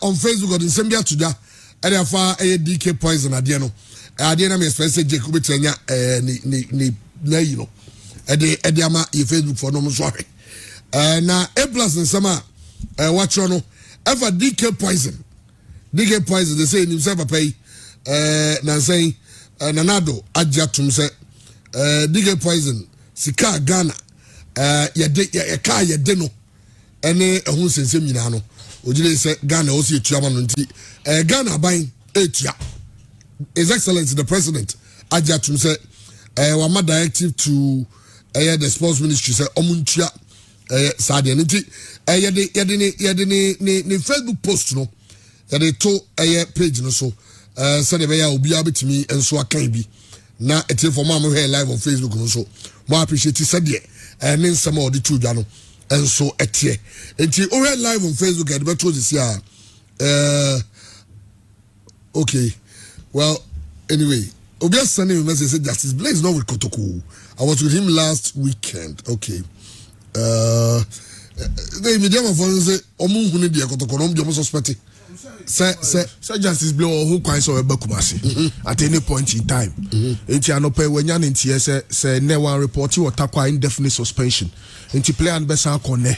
on Facebook or in Sambia Tuda, and therefore a DK poison at Diano. Adiana may express Jacob Tanya, at the Ediama, Facebook for no sorry. Now A plus in summer, watch on. Ever DK poison, they say in himself a pay, saying, Nanado, Adjatum say, DK poison, Sika Ghana, ya car ya deno, and a who says Seminano, Ujile say Ghana also Chairman, Ghana buying 8 ya. His Excellency the President, Adjatum say, Wama directive to the Sports Ministry say, Omuntia. Sadianity, yadi Facebook post no, yadi to page no so, send a will be able to me and so I can be. Now it's for mama here live on Facebook no so. More appreciate it said and then some of the two jano and so at ye. And you already live on Facebook at better this year. Okay, well anyway, Obia sending a message said Justice Blaze not with Kotoko. I was with him last weekend. Okay. The medium of say omunhuni de kotokonom de suspect say Justice Blow who quite so Bakumasi at any point in time. Enti anope wenya ntie say ne one report you takwa indefinite suspension. Enti play and besa konne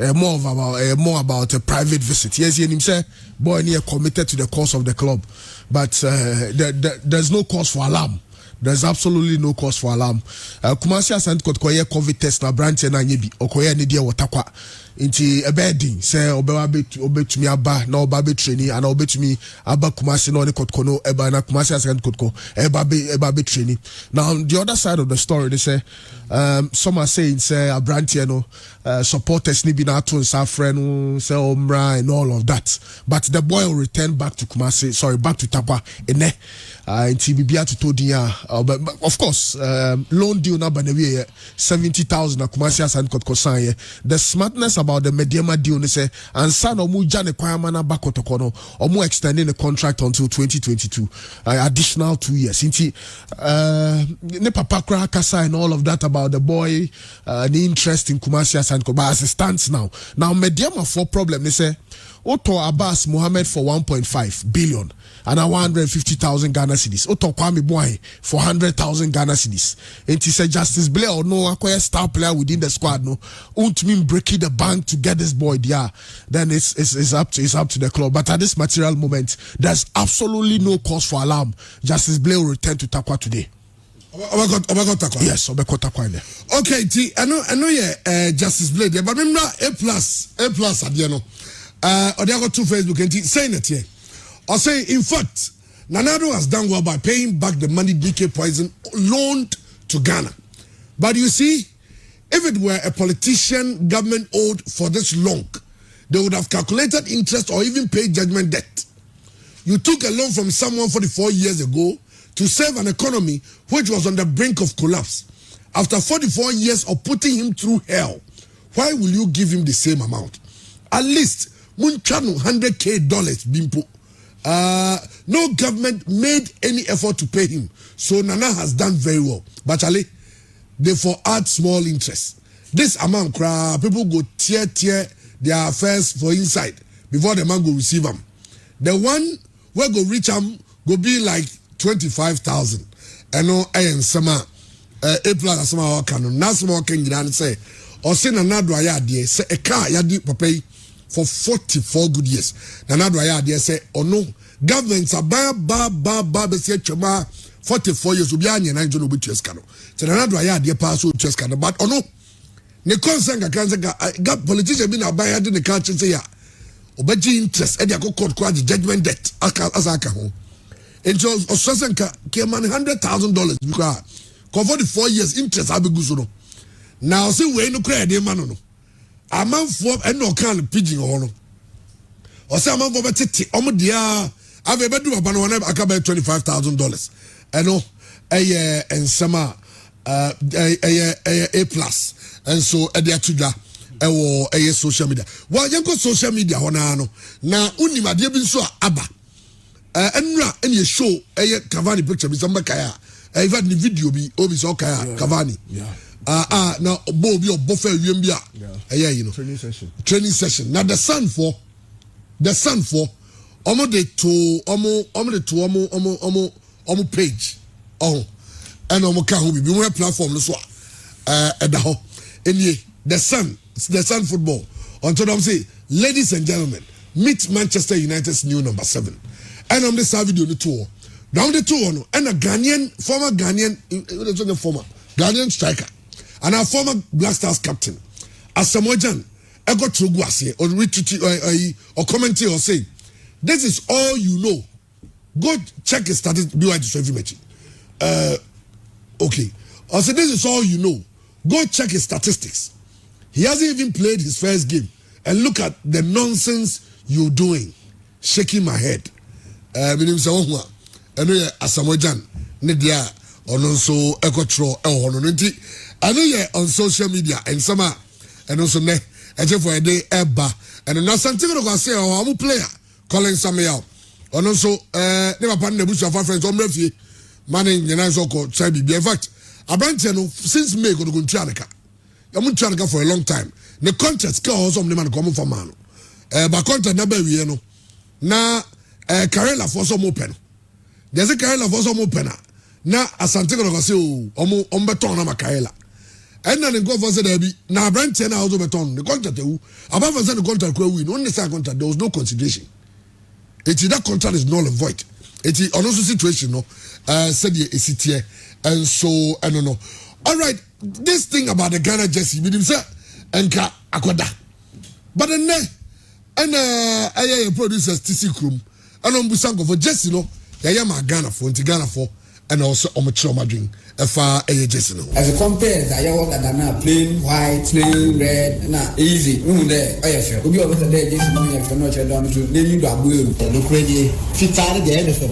more about a private visit. Yes, he say boy near committed to the cause of the club, but there's no cause for alarm. There's absolutely no cause for alarm. Kumasi asante koye COVID test na branch na nyebi okoye ne dia watakwa inti ebedin say obetumi aba na obabe training and obetumi aba Kumasi no ne kotkono eba na Kumasi asante kotko eba be training. Now the other side of the story they say some are saying say a branch no supporters ni bi na to friend say omra and all of that, but the boy will return back to Kumasi, back to Takwa ene inti bibia to todia. But of course, loan deal number 70,000 na Kumasi Asante Kotko sign. The smartness about the Mediama deal they say and son omu jane kwamana bakotokono omu extending the contract until 2022, additional 2 years. Inti ne papa kra kasa and all of that about the boy, the interest in Kumasi Asante Kotko. But as it stands now Mediama for problem they say Oto Abbas Mohammed for 1.5 billion and 150,000 Ghana cedis. Oto Kwame Boy for 100,000 Ghana cedis. And he said Justice Blair or no acquire star player within the squad no. Won't mean breaking the bank to get this boy there. Then it's up to the club. But at this material moment, there's absolutely no cause for alarm. Justice Blair will return to Takwa today. Takwa. Yes, Takwa. Okay, I know Justice Blair there, but remember A plus at the end. Or they got two Facebook and saying it here. Or say, in fact, Nanado has done well by paying back the money DK Poison loaned to Ghana. But you see, if it were a politician government owed for this long, they would have calculated interest or even paid judgment debt. You took a loan from someone 44 years ago to save an economy which was on the brink of collapse. After 44 years of putting him through hell, why will you give him the same amount? At least Munchano $100,000 bimpo. No government made any effort to pay him. So Nana has done very well. But Ali, they for add small interest. This amount people go tear their affairs for inside before the man go receive them. The one where go reach them go be like 25,000. And no summer A plus sama can na small can say or say Nana do ayade say a car yadi pay for 44 good years. Nana do ayade say or no governments are ba say chama 44 years obi anya na njo no betu eskano. Say Nana do ayade pass o eskano but or no ne concern kan say got politician be na ba yade ne ka say ya obaji interest e dey court judgment debt aka ho. Into Osasenka came on $100,000 because for the 4 years interest abiguso. Now see we no credit man no. A man for and no can pigeon or no. Or say a man for betty omodia I've ever do about one I can buy $25,000. I know and summer A plus and so a dia to da a social media. Well, you go social media honano. Now only my dear bin so abba. Any show a Cavani picture be some kaya. I've had the video be obi so kaya Cavani. Now Bobby or Buffalo Yumbia. Yeah, you know. Training session. Now the sun for almo de to almo page. Oh, and almo can who be more platform so at the ho. Any the sun football. Until them say, ladies and gentlemen, meet Manchester United's new number 7. And on this video the tour. Down the tour no, and a former Ghanaian striker, and our former Black Stars captain, Asamoah I got through Guasi or retweet or comment or say, this is all you know. Go check his statistics. Do I just every match? Okay. I said, this is all you know. Go check his statistics. He hasn't even played his first game. And look at the nonsense you're doing. Shaking my head. I know Asamoah Nedia on also Ecotro I know you're on social media and some and also ne for a day eba and now something I say I'm a player calling some out and also never pan the bush of our friends on refugee manning the nice called Chabi. In fact, a branch since May go to Gunchanica. I'm Gunchanica for a long time. The contract cause some man come from man. But contract number we know. Now Karela for some open. There's a Karela for some opener. Now Asante go say oh beton na Karela. And then go for say there be na branch na also beton. The contract above say the contract we win. Only say contract there was no consideration. That contract is null and void. It is also situation no said here and so I don't know. All right, this thing about the Ghana jersey with him say enka akoda. But then producers TC Krum and on Busango for jersey no ya ma Ghana for and also Omochoma drink far a jersey no. As a compare that you want that na plain white, plain red na easy. There IFL. Obi over there jersey no ya for no che don to dey you abu no credit fit tare dey me for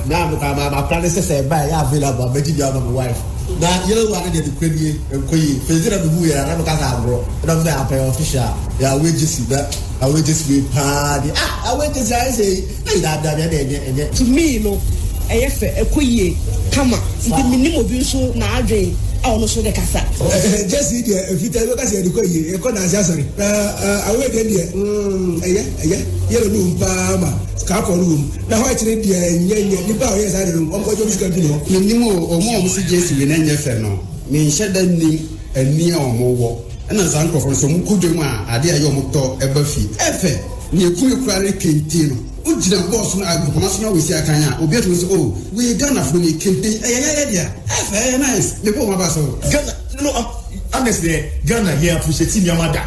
na my plan say buy available but you have my wife. Na yellow one dey credit koyi fezira bu ya na ka sa bro. Don't say apple official. Ya wages that I wages we party. I wages I say that to me no eyefe ekoye kama nti minimo bi so na adwen a ono so de kasa just dey fita we kasa dey koye e ko na sia sorry awe dey dey yellow no mpa ma ka ko room na white dey nye ni ba o yes I dey room o ko jo biscuit no minimo o mo si jesi we na nyefe no me nhyeda ni ani a o mo wo na zan ko for so mu kudwe mu a ade ayo mo to eba fi efe ni ekuru kurare kenti no ujina boss na agbonational we see akanya obi eto so oh we Ghana from the kente dia efe nice me go ma ba so Ghana no honestly Ghana here appreciate me amada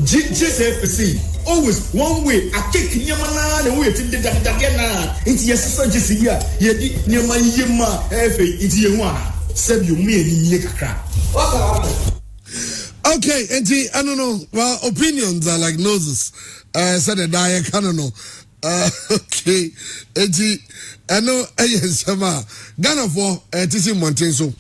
JCFC always one way I take nyama na the way to the na into yes so JC here ye di nyama yema efe into ye hu ana sabi o me ni kakra. Okay, and I don't know. Well, opinions are like noses. Said the I don't know. Okay, and I know. Yes, Ghana for TC Montenso.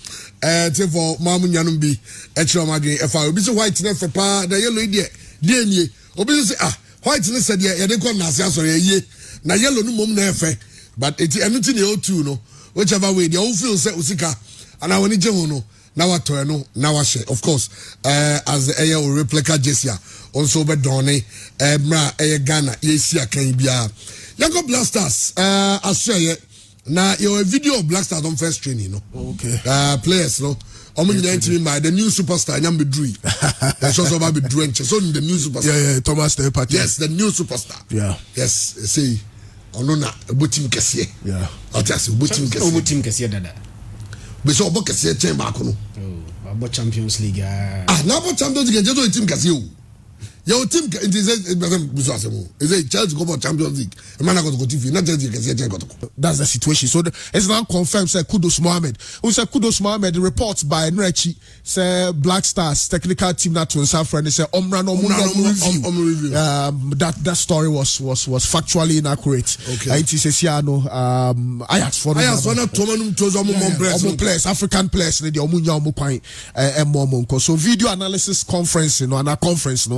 For Mamu Yanumbi. Etromagri. If I be so white enough for pa the yellow idiot. Dear me, obi say whiteness said yeah, they come Nasia sorry ye. Na yellow no mum nefe. But it's anything you too no. Whichever way the old feel set usika. And I want to no. Now what no now share of course as the air replica Jessia also be done bra Ghana yesia kan bia Yango Blasters I share na your video of Blasters on first training no okay players no omo by the new superstar Nyam Bedrui that's also about Bedrui so the new superstar yeah Thomas the party yes the new superstar yes say ono na botim kese yeah otiase botim kese dada so obo kese chen ba ko no about Champions League na about Champions League jeto team kase o Your team it is a Chelsea go for Champions League. A man got to go TV. Not just you can see that's the situation. So it's now confirmed. Say Kudos Mohammed. Who said Kudos Mohammed? The reports by Nrechi say Black Stars technical team that to South friend. They say Omran review. That story was factually inaccurate. Okay. It is Ajax for players, African players. The Omunya Omukwan Monko. So video analysis conference, and a conference,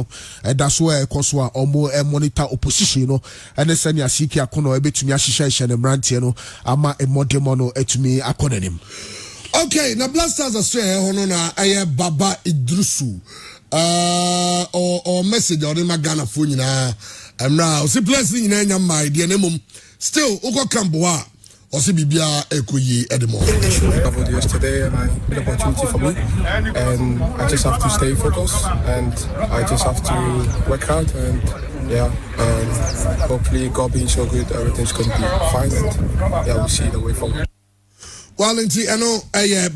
that's where Koswa Omo monitor opposition, and then send ya Siki Akono ebe to me Ashisha and Mrantiano, Ama a Modemono etumi Akonenim. Okay, now Blasters Australia, Honona, Aya Baba Idrusu, or message or in Magana Funina, and now, see, blessing in my dear Nemum, still, Kankam Boadu. Also, Bibia Ekoyi Edemo. I traveled yesterday and I had an opportunity for me, and I just have to stay focused and I just have to work hard and hopefully God being so good, everything's going to be fine and we'll see the way forward. Well, I know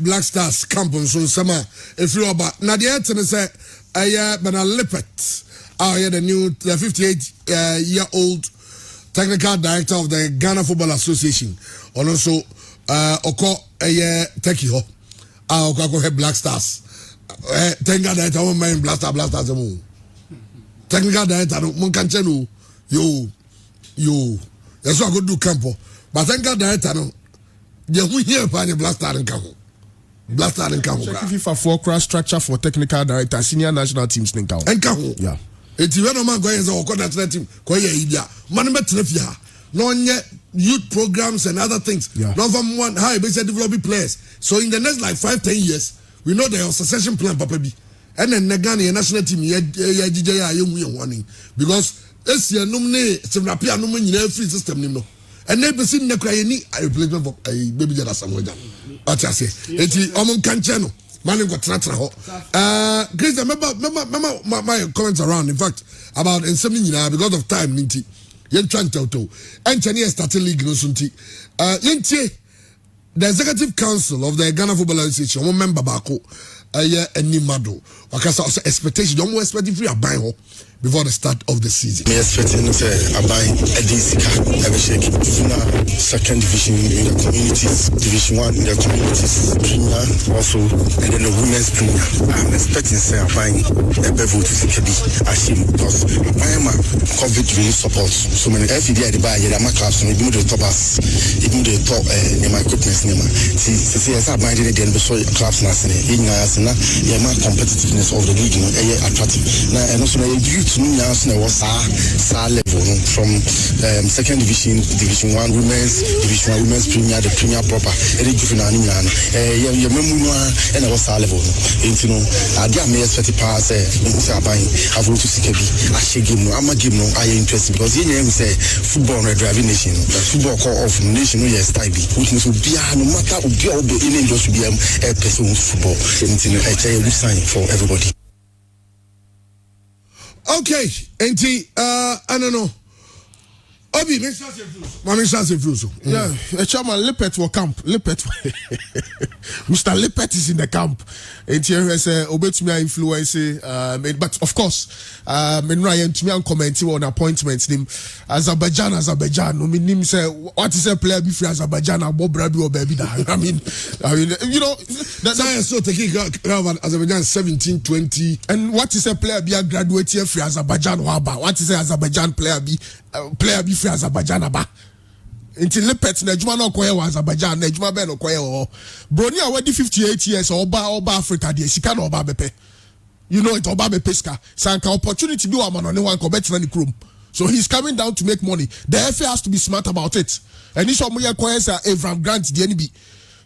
Black Stars camp on so summer if you about Nadia say Bana Lippert, the 58-year-old technical director of the Ghana Football Association, and also Oko Teki Ho, Oko Black Stars. Technical director, man, Black Stars, technical director, Munkanchenu, yo, that's what I could do campo. But technical director, no, we hear about the Black Star and Campo. Black Star and Campo. FIFA forecast structure for technical director, senior national teams, and Campo. Yeah. It's when a man goes to national team, man, no youth programs and other things. Yeah. No from one high basic developing players. So in the next like 5-10 years, we know there is a succession plan, Papa B. And then the Ghana national team, because this year, no free system. And never seen the crying a replacement for a baby that somewhere. What I say, it's Omon Kanchano. Man got natural. Grace, remember my comments around. In fact, about in something because of time, Ninti. Yen Chanto, Engineer started league no sunti. Yentie, the executive council of the Ghana Football Association, one member Bako, any model. Because also expectation, don't expect if we are buying before the start of the season. Me expecting to buy a Disika, every shake. Second division in the communities, Division 1 in the communities, Premier also, and then the women's Premier. I'm expecting to buying a bevel to BKB, Ashim, because I am a COVID relief support. So many every day I buy a class, and even the top us, even the top my equipment. See, as I buy it, then so clubs in Yasina, my competitiveness of the league, attractive. Now, and also youth. Was level from second division, Division 1 women's, Division 1 women's Premier, the Premier proper. And I was level. I did my expected pass. I've to CKB. I should give no, I'm a give no, I interested because you say football driving nation, football call of nation, yes, type which means be no matter what in industry be a person football. A sign for everybody. Okay, I don't know. Obi, yeah, Chairman Lippert will camp. Mr. Lippert is in the camp. And here is Obetumi influence. But of course, Ryan to me commenting on appointments. Him Azerbaijan. I mean, him say what is a player be free Azerbaijan? Bob Rabi or baby. I mean, you know. That's so taking Azerbaijan 17-20. And what is a player be a graduate here free Azerbaijan? What is a Azerbaijan player be free Azerbaijan aba? Until Lippert na juma no koye wa Azerbaijan na juma be no koye o broni a wadi 58 years oba Africa de sika na oba bepe, you know it oba bepe ska sanka opportunity bi wa mano ne wan ko betina ni krom, so he's coming down to make money. The FA has to be smart about it. And this one ye koye sa Avram Grant the NB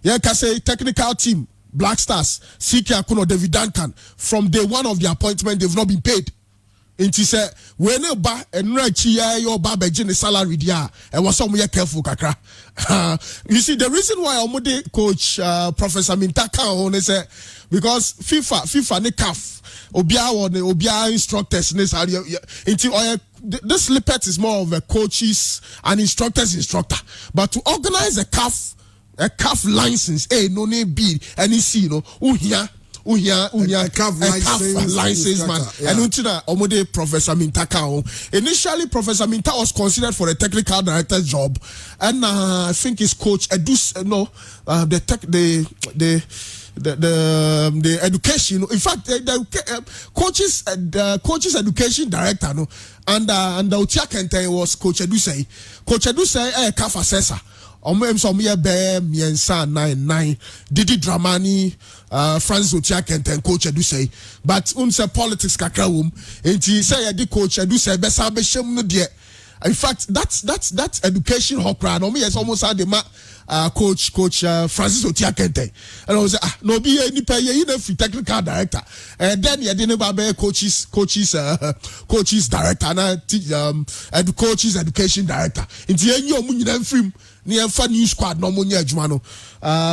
ye ka say technical team Black Stars CK Akuno David Duncan from day one of the appointment they've not been paid. Inti say we ne ba enra chi ya your ba beje ne salary dia e was some ye careful kakra. You see the reason why omode coach Professor Mintaka on say because FIFA ne CAF obia instructors ne inti this Lippert is more of a coaches and instructors instructor, but to organize a CAF license no name be any see no here a calf license man. And until Omode Professor Mintaka. Initially, Professor Minta was considered for a technical director's job, and I think his coach the education. In fact, the coaches education director and the Utia Kente was Coach Edusei. Coach Edusei calf assessor. Some year bear Miensa 9 Didi Dramani Francis Utia Kente and Coach Edusei. But unse politics kakrawum. And he say the Coach Edusei besa be shem no die. In fact, that's education hokra. No me is almost had the coach Francis Otia Kente. And I was no be any pay you know technical director. And then you didn't have coaches director and coaches education director. Into your money film near funny squad no money jumano.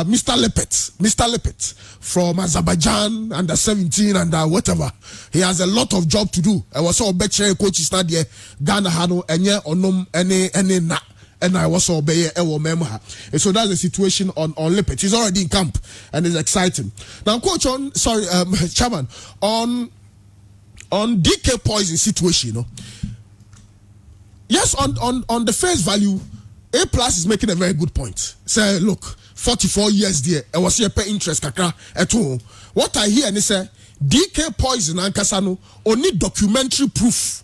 Mr. Lepet from Azerbaijan under 17 and whatever. He has a lot of job to do. I was all better coaches not there. Ghana Hano and yeah or any na. And I was obey Ewo Memha. And so that's the situation on Lipet. He's already in camp and it's exciting. Now, coach, Chairman, on DK Poison situation, yes, on the face value, A+ is making a very good point. Say, look, 44 years there, I was here pay interest kakra at home. What I hear and say, DK Poison and Kasano only documentary proof.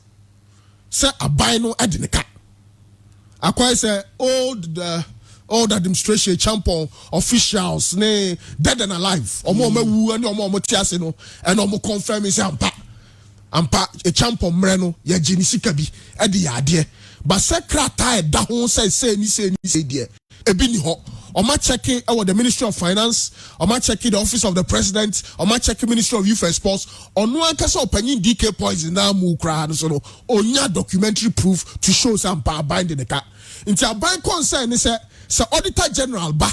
Say a bino adineka. Akwa say old administration champion officials ne dead and alive. Omo mewu and omo tiase no and omo confirm say ampa a champion mreno ye jini sikabi e di ade. But secretary da ho say ni there. Ebi ni ho. Oma checking the Ministry of Finance, Oma checking the Office of the President, Oma checking Ministry of Youth and Sports. On one case of opinion DK Poison now move crowd so onya documentary proof to show some power binding the car. Into a bank concern is say Auditor General ba.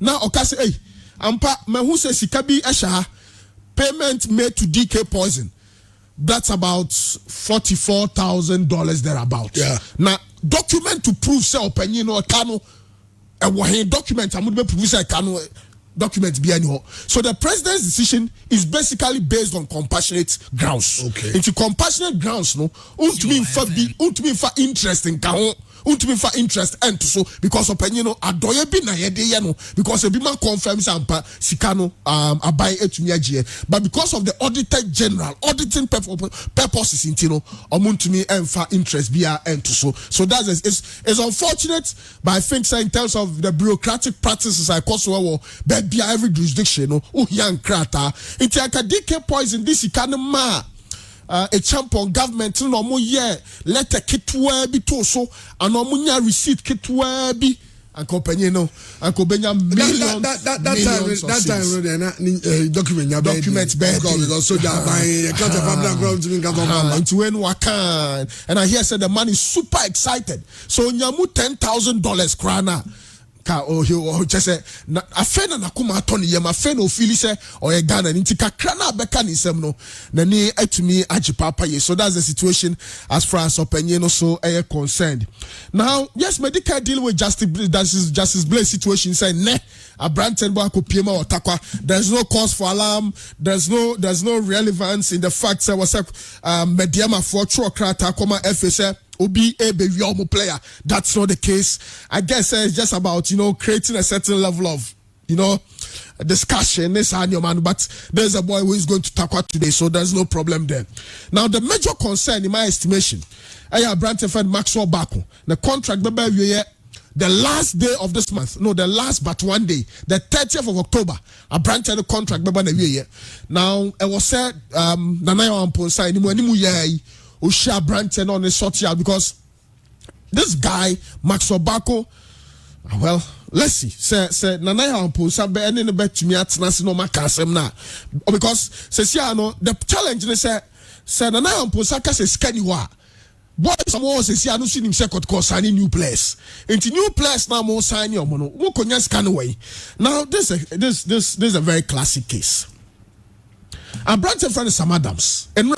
Now okase hey ampa me who say sikabi esha payment made to DK Poison. That's about $44,000 thereabout. Yeah. Now document to prove say opinion or kano. And document I'm going to prove document be anyhow. So the president's decision is basically based on compassionate grounds. Okay. Into compassionate grounds, no, for interest in kaho, for interest and so because opinion no adoye bi na yede no because a bima confirms ampa sikano abai etumia but because of the auditor general auditing purposes intino omuntumi emfa interest bia and so that's it's unfortunate, but I think in terms of the bureaucratic practices I cause but be every jurisdiction no young krata into DK Poison this ikanema a champion government no mo ye letter kitwa bi to so and no munya receipt kitwa bi and company no and ko benya millions that time documents because so that my account of family ground to me into when wakan and I hear said the man is super excited so nyamu $10,000 krana oh just say afena na kuma atoni yem afena ofili say or Ghana nti kakra na beka ni sem no na ni atumi agipapa ye. So that's the situation as far as opinion no so concerned. Now yes, medical deal with Justice Blaze situation say ne Abranten bo akopiem or takwa. There's no cause for alarm, there's no relevance in the fact say was mediama for true krata koma FSA Obi Ebe player. That's not the case. I guess it's just about creating a certain level of discussion. This man, but there's a boy who is going to tackle today, so there's no problem there. Now the major concern, in my estimation, Brantford Maxwell Bako, the contract the last day of this month, no, the last but one day, the 30th of October, I granted the contract. Now it was said, Nanayo Amponsa, ni Usha Branton on the social because this guy Maxwell Bako, well, let's see. Say Nanaya Amponsa be any bet to me at Nasino Macasem na because the challenge they say Nanaya Amponsa say scanny wa. Boy, someone says, I don't see him second course signing new players. Into new players now more signing your mono. Who can just scan away? Now this is a very classic case. And Branton friend is Sam Adams. And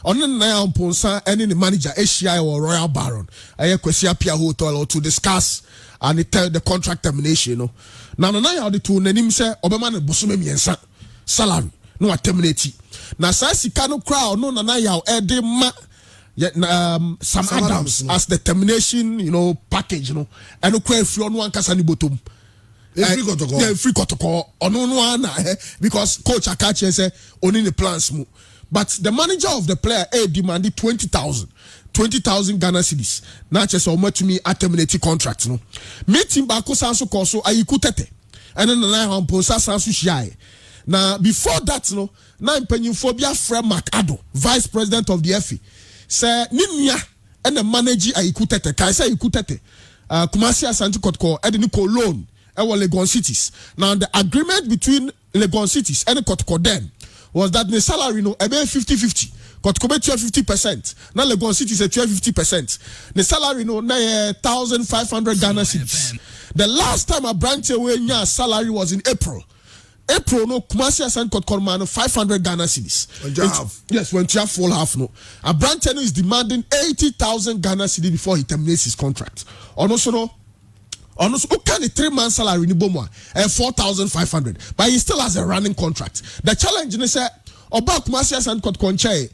on the Ponsa and the manager ACI or Royal Baron. I Kwesi Apia Hotel to discuss and the contract termination. Now the two names say Obama and Bosume salary. no terminate na saa sika no kra no na yaw ede ma Sam Adams as the termination package and kra free on one kasa ni bottom free protocol on because coach Akachi say only the plans mu but the manager of the player demanded 20,000 Ghana cedis na che so much me terminate contract no meeting ba ko sanso ko so ayiku tete and then na hampo sanso hia na before that na mpanyimfo bia Fred Macado vice president of the FA say ninia and the manager ayiku tete kai say ayiku tete Kumasi Asante Kotoko edini ko loan Legon Cities. Now the agreement between Legon Cities and Kotoko then was that the salary about 50-50. Kotoko 50%. Now Legon Cities 50%. The salary 1,500 Ghana cedis. The last time a branch away salary was in April. Kumasi Asante Kotoko man 500 Ghana cedis. Yes, when you have full half a branch is demanding 80,000 Ghana cedis before he terminates his contract. Also okay, 3 months salary ni bomo 4,500, but he still has a running contract. The challenge is Oba Kumasi Asante Kotoko nche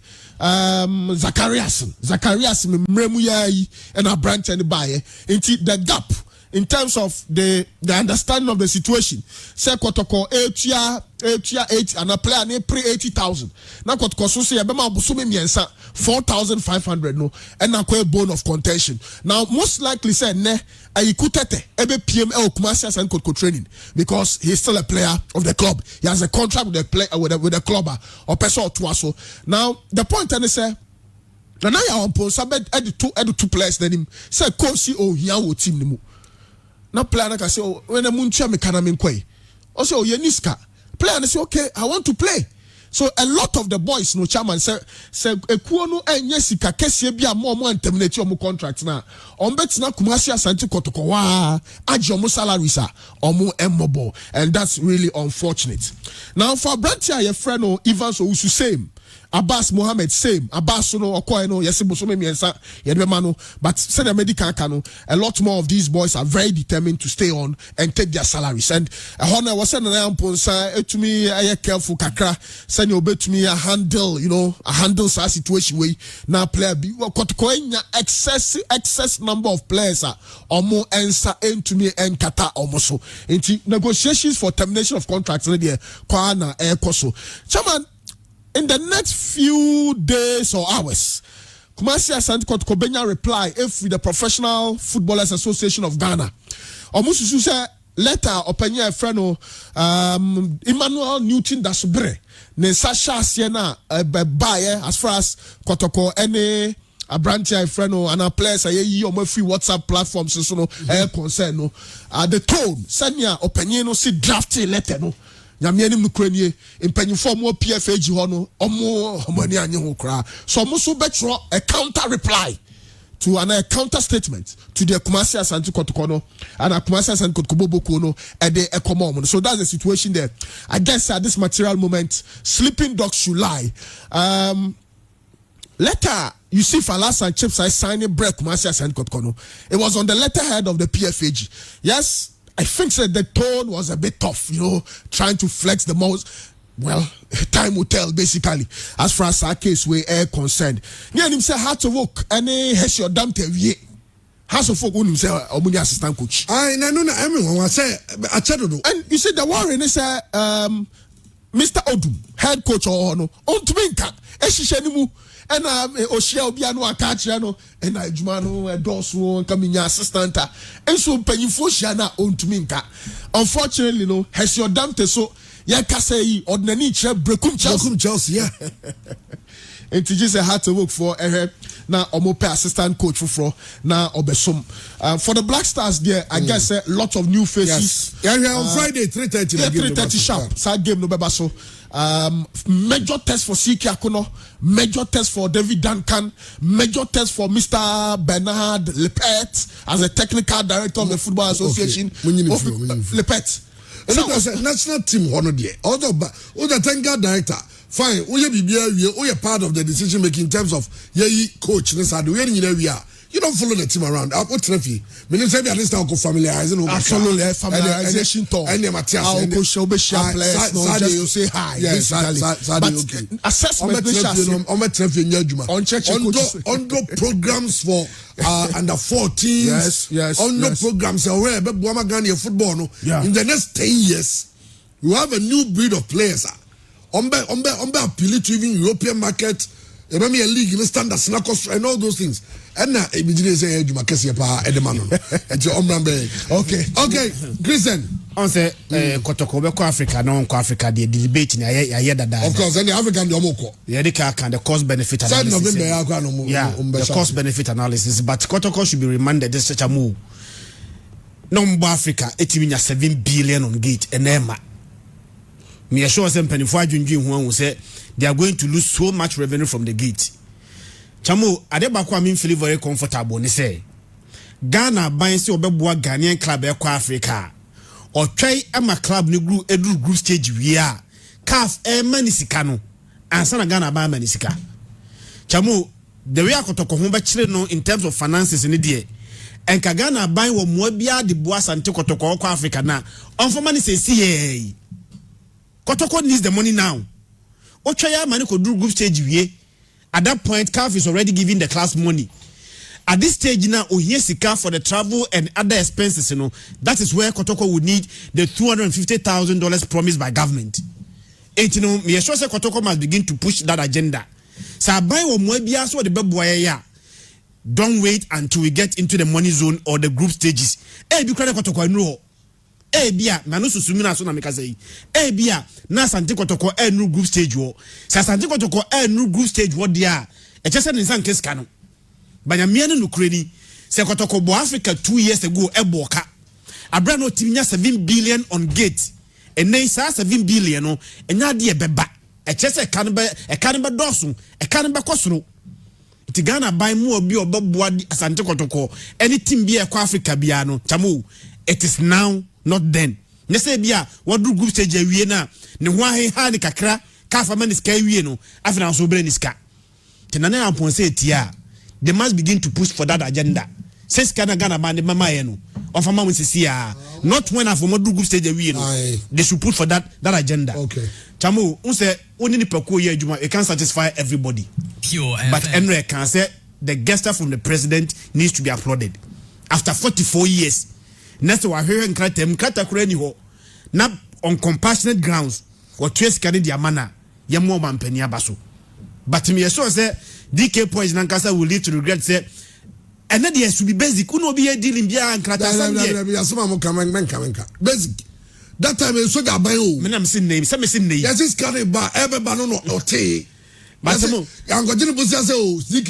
Zacharias mremu yayi and a branch and buy into the gap in terms of the understanding of the situation. Say Kotoko 8 and a player ne pre 80,000. Now Kotoko so say abema busumi miensa 4,500 no and na kwa bone of contention. Now most likely say ne ayikutete ebe PML Kumasi Asante Kotoko training because he's still a player of the club. He has a contract with the player with the club or person or two so. Now the point and say na ya on post abed two players then him say coach here wo team nimu. Na player na say when a muncha me kana me kwai. Also Yeniska player say okay I want to play. So a lot of the boys no chairman say ekuo no enye sika kese bia mo terminate omo contract na on betina Kumasi Asante Kotoko wa age omo salaries a omo emmobo and that's really unfortunate. Now for Brantia your friend no Evans Owusu same Abbas Mohammed same Abbas no okoy no yesi bosome miensa yedema no but say the medical kanu a lot more of these boys are very determined to stay on and take their salaries and honor was say na amponsa etumi aye careful kakra say you betumi handle such situation way na player bi Kotoko enya excess number of players omo ensa entumi enkata omo so enti negotiations for termination of contracts na there kwa na ekoso chairman. In the next few days or hours, Kumasi Asante Kotoko benya reply if the Professional Footballers Association of Ghana. Omususu say letter openya friend Emmanuel Newton Dasubre ne Sasha Siena buy as far as Kotoko any a branch friend and a place a free WhatsApp platforms so concern the tone senya opinion see drafting letter no. Nyamianim no kranie impanyifo mo PFAG ho no omani anye ho kra so mo so betro a counter reply to a counter statement to the Kumasi Asante Kotoko no and a Kumasi Asante Kotoko boko no e dey ekomo so that's the situation there. I guess at this material moment sleeping dogs should lie. Letter you see Falas and Chips I signing break Kumasi Asante Kotoko no it was on the letterhead of the PFAG. Yes, I think that the tone was a bit tough, trying to flex the most. Well, time will tell, basically, as far as our case we are concerned. Yeah, him say hard to work, and has your damn TV. House of folk who say Omuni assistant coach. Everyone say and you see the worry is Mr. Odum, head coach or no, on to minka, Eshishanimu. And Oshia Obiano Akachiano and Jumano Dosu coming assistant and so Penifo Shana on to Minka. Unfortunately, has your damte so Yakasei or Nanicha Brekum Chelsea, yeah. And to just had to work for now Omope assistant coach for now Obesum. For the Black Stars there, I guess a lot of new faces. Yes. Yeah, on Friday 3:30. Yeah, 3:30 sharp. Side game no bebaso. Major test for CK Akono, major test for David Duncan, major test for Mr. Bernard Lepet as a technical director of the Football Association. Lepet. So was a national team honor there. Although the technical director, fine, we are part of the decision making in terms of coach. We are you don't follow the team around. What trophy? Meaning say this now familiarizing. Absolutely, familiarization talk. And Matthias, players. You say hi. Yes, but assessment. On programs for under 14s. Yes. On programs where Buama Ghana football. No. In the next 10 years, you have a new breed of players. On appeal to even European market. The Premier League, you standard snacks and all those things. And now, I say, you must say, Edemano. Okay, Christian. On say, Kotoko, Africa, non Africa, the debate in a of course, any African Yomoko. The cost benefit analysis. The cost benefit analysis. But Kotoko should be reminded this such a move. No Africa, 7 billion on gate and Emma. Me assure some penny for who say they are going to lose so much revenue from the gate. Chamo, Adebako mean feel very comfortable. They say Ghana buying si obeboa Ghanaian club ekwa Africa. Or try ama club ni group stage we are. CAF manisika no. Ansa na Ghana buy manisika. Chamo, the way akotoko ho ba kire no in terms of finances ni de. Enka Ghana buy wo mo bia de boa sante kotoko okwa Africa na. Onfoma ni say see Kotoko needs the money now. Ochaya money could do group stage we. At that point, CAF is already giving the class money. At this stage now, Sika for the travel and other expenses, that is where Kotoko would need the $250,000 promised by government. And me sure say Kotoko must begin to push that agenda. So I buy one more bias or the babuaya. Don't wait until we get into the money zone or the group stages. Hey, be credit Kotoko no. Bia na no susumina so na meka say bia na Asante Kotoko no group stage wo sa Asante Kotoko no group stage wo dia e chese ne nsan keska no banya mia no kredi se Kotoko bo Africa 2 years ago eboka abra no timinya 7 billion on gate and nei sa 7 billion no enya de beba e chese kanbe doso e kanbe kosoro ti Ghana buy mu obi obeboa Asante Kotoko anything bia kwa Africa bia no chamo it is now not then. Ne say bia what do group stage awie na ne ho ahe ni kakra ka fa man ska awie no afina so bre ni ska. Tenane ampon say tia. They must begin to push for that agenda. Says Ghana band mama ye no. On fa man sisia. Not when after what do group stage awie no. They should put for that agenda. Okay. Chamo, unse oni ni peko ye adwuma it can't satisfy everybody. Pure but Enre can say the gesture from the president needs to be applauded. After 44 years next wa hearing krata kurani ho na on compassionate grounds or trace can dia mana ye mo mampani abaso but me sure say DK points nankasa will lead to regret say and then there should be basic uno be dealing bia krata sam there asoma mo kamenka basic that time so ga ban o me na me sin name say me sin name yes is carry ba ebe ba no ote but mo angojini busia say o DK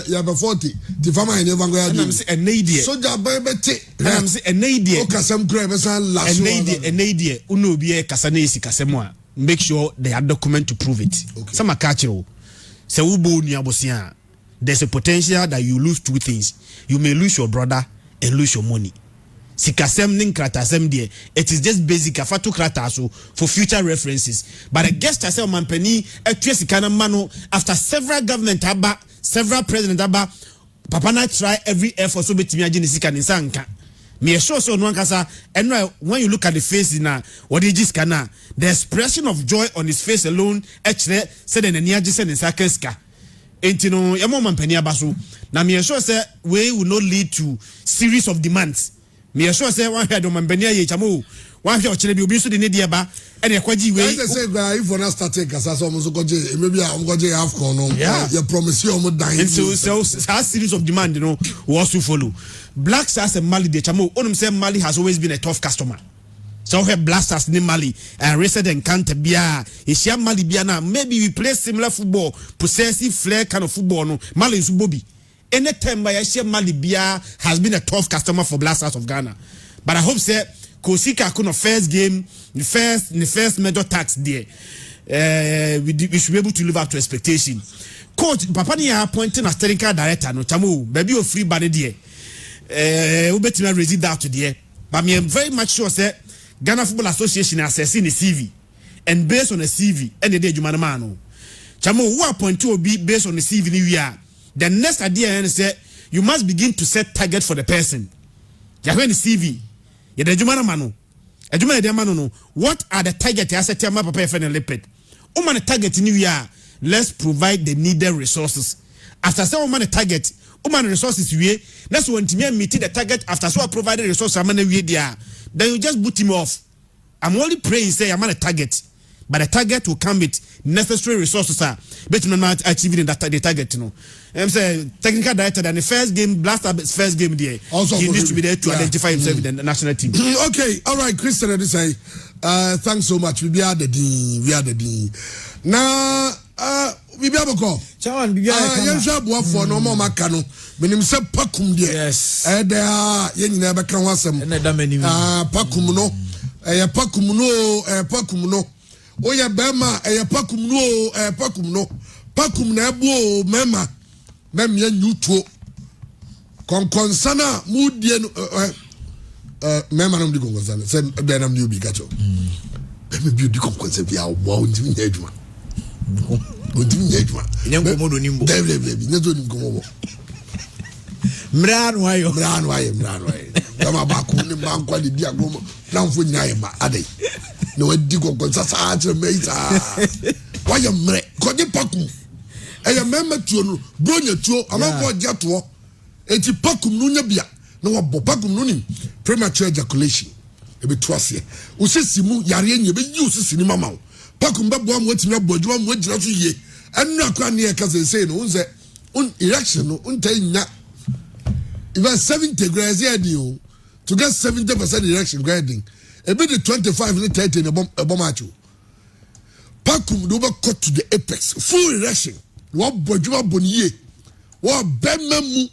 ye be 40 the farmer in evango ya do say enidie so ja ban be te I'm say enidie o kasam kra be san last enidie uno bi e kasa na esi kasem a make sure they have document to prove it some akachiro say wo bo nu abosia there's a potential that you lose two things you may lose your brother and lose your money sikasem nin kratasem there it is just basic afatu krataso for future references but the guest as mampani etwe sikana mano after several government aba several president aba papa na try every effort so betimi agene sika ni sanka me sure so no ankasa and when you look at the face na what he just kana the expression of joy on his face alone actually said in any agise ni saka ska entino yamo mampani aba so na me sure say we will not lead to series of demands. Me sure say one head on Mambania ye chamo one head ochele bi obi so de ne dia ba e na kwaji we I say if for not starting kasa so almost go maybe I'm go half corner you promise you almost dying so a series of demand was to follow Black Stars and Mali de chamo onum say Mali has always been a tough customer so we blasters in Mali and raced encounter bia Asia Mali bia na maybe we play similar football possessive flair kind of football no Mali is Bobby. Anytime by Asia Mali Bia has been a tough customer for Black Stars of Ghana. But I hope say Kosika Kuno first game, the first major tax there. We should be able to live up to expectation. Coach Papa ni appointing as technical director no chamu baby o free body there. We better raise it out there. But me am very much sure say Ghana Football Association assessing the CV and based on the CV any day you man chamu who appoint to be based on the CV ni we are. The next idea is say you must begin to set target for the person. Yahweh ni CV. Yede adwuma na mano. Adwuma yede mano no. What are the target you set ma papa efe ne lipid? Woman target ni we are. Let's provide the needed resources. After say woman target, woman resources we. That's when to meet the target after so I provided resources am na we there. Then you just boot him off. I'm only praying say I'm on a target. But the target will come with necessary resources, but not achieving that the target. I'm saying technical director than the first game, Blaster's first game there. Also, he needs to be there to identify himself with the national team. Okay, all right, Christian, I say, thanks so much. We are the D. Now, we be able to call. For no more Macano. When him said Pakum, yes, there are never can was some Pacumuno, Pacumuno. Oya bema pakum na ebo mema memye nyuto konkonsana mudie mema na mdi konkonsana se be na mdi obi gacho be bi di konkonsa bia wo ndimi nyadwuma nyankomodo nimbo be nyezo nimkomo mrano ayo kama baku ni bankwa di bia gomo na mfo nyina yema adai no wadi konkonsa sa atre meita why mre kodi pakum eya mema tuo no bronya tuo amanfo gya to enti pakum no nya bia na wabo pakum no ni premature ejaculation ebe to ase usisi mu yare nya be yi usisi ni mama pakum bebo am watimi abodwuma mu agira so ye anu akwa ne e kase sei no unze erection no unta nya even 70 grades here to get 70% erection grading a bit 25 and 30 in a bomb macho. Pakum do cut to the apex, full erection. What Bojuma Bonnier, what Bemamu,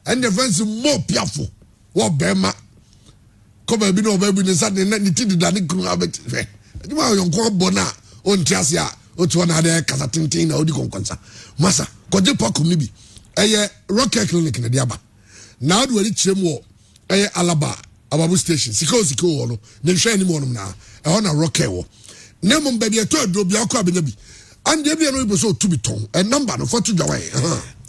and the fence more piaful. What Bema come and be no baby in the Sunday night, the Danny Kunabet. You are your call Bona on Tiasia, or to another Casatintin or the Conconsa. Massa, Kodu Pakumibi, a rocket clinic in the Diaba. Now do a rich more, a Alaba. Ababu station siko no ne hwe ani mo no na e ho na rocket wo ne mo baby to adro bia kwa benabi and dey bia no ibo so to bi ton a number no for to dwai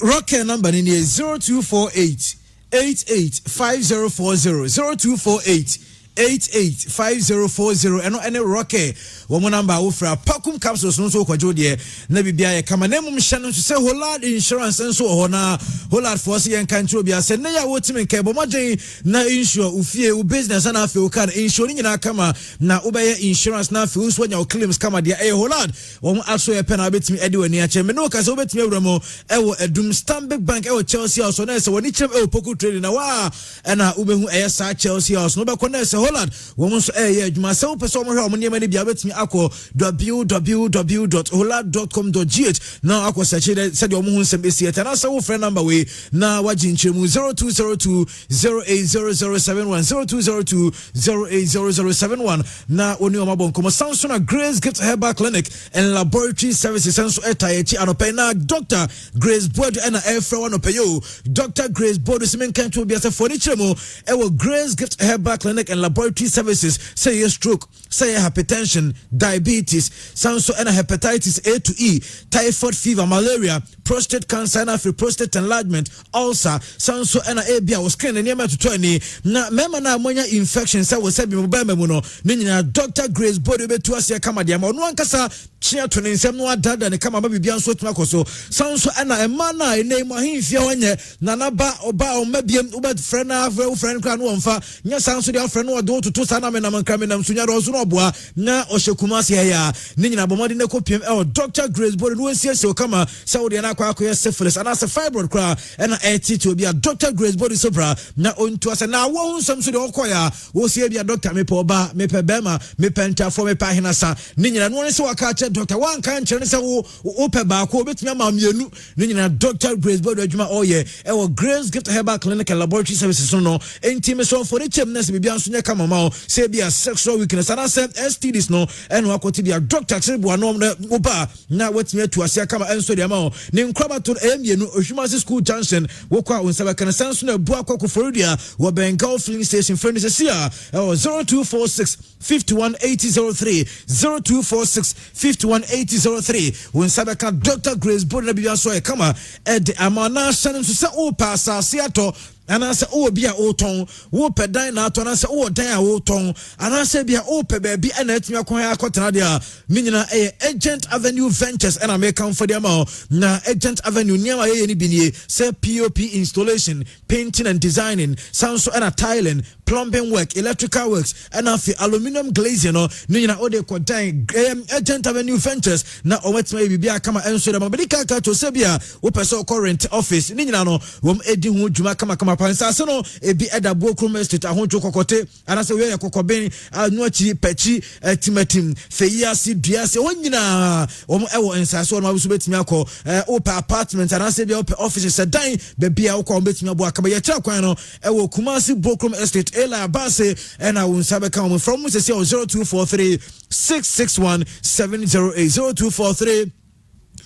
rocket number ni 0248 885040 0248 885040 eno ene rocket wo mo number wo fra pakum capsules no so kwajo de na bibia ye kama na mum hye no so say Holland insurance nso ho na Holland force ye kan tro bia say na ya wotimi nkai bo magen na insure ufie u business na afi u kan insure nyina kama na ubeye insurance na afi u so nya claims kama de Holland wo mo aso ye pena betimi edi wani a che me no ka say obetimi awramo ewo edum Stanbic Bank ewo Chelsea house na say woni chem ewo poku trading na wa na ubehu sa Chelsea house no be kona say Holland wo so adwuma se wo pese mo hwe mo niam ni bia betimi akọ www.holland.com.gh na akọ search said your hu nsem esi eta na say wo friend number we na waji nchemu 0202 080071 0202 080071 na oni o mabon komo Samsung Grace Gift Herbal Clinic and Laboratory Services senso eta echi anope na Dr. Grace Boadu and Efra wanope yo Dr. Grace Boadu semen kan to bia se furniture mo e wo Grace Gift Herbal Clinic and Laboratory Services say your stroke say hypertension diabetes sanso and hepatitis A to E typhoid fever malaria prostate cancer and prostate enlargement ulcer sanso and abia was skin near to 20 na mema na amonya infection say we say bi mobile mu no nyina Dr. Grace Boadu betu ase kama dia ma no ankasa chia to ne nsem no adada ne kama bibia nso tuma koso sanso and ema na ene mu ahimfia wanye na naba oba o mabiem uba friend na friend kra no omfa nya sanso dia friend no do to sana me na mankra me na msunya do so no boa na ohyekumase ya ne nyina bomade ne kopiem Dr. Grace Boadu no nsiesie kama saudi na akwa syphilis and as a fibroid kra and to be a Dr. Grace Boadu sobra na onto ase na wo nsam so de okoya wo sie bia doctor me pe oba me pe bema me pe ntafo me pe ahenasa ne nyina no se waka che doctor wan kan kire se wo pe ba ko obetumi ama mienu ne nyina Dr. Grace Boadu adwuma oye e wo Grace Gift Herbal Clinic and Laboratory Services no enti so for the chemness bibia nso nya kama ma se bia sexual weakness and STDs no and wakoti bia doctor chiribu anom na oba na wetumi atu ase kama enso de ma ne nkraba to emienu Ohumase School Junction wokwa unsaba kana sanso na bu akwa Florida wo Bengal filling station friend is here 0246 518003 0246 518003 when Sabaka Dr. Grace Bona Bia so e kama ed amana shanin so se o pa asase ato anase o bi a o ton wo pedan na ato anase o dan a o ton anase bi a o pe ba bi na atimi akon akotena de a minyina Agent Avenue Ventures and American for them na Agent Avenue niama ye ni binie say POP installation, painting and designing, sound so and tiling, plumbing work, electrical works, and aluminum glazing no nyina o de kodan Agent Avenue Ventures na o wetima bibia kama enso dem abedika ka to se bia wo pese current office nyina no wom edi ho dwuma kama pansase no ebi edabo krom estate ahonjo kokote anase we kokoben anu achi pechi timatim feyasi duase wonyina wom ewo ensase no abuso betimi akọ opa apartment anase bia opa office sedan bebia wo ko betimi abo akaba ye kira kwan no ewo Kumasi Bokrom estate ela base ena won sabe kan from say 0243 661 708 0243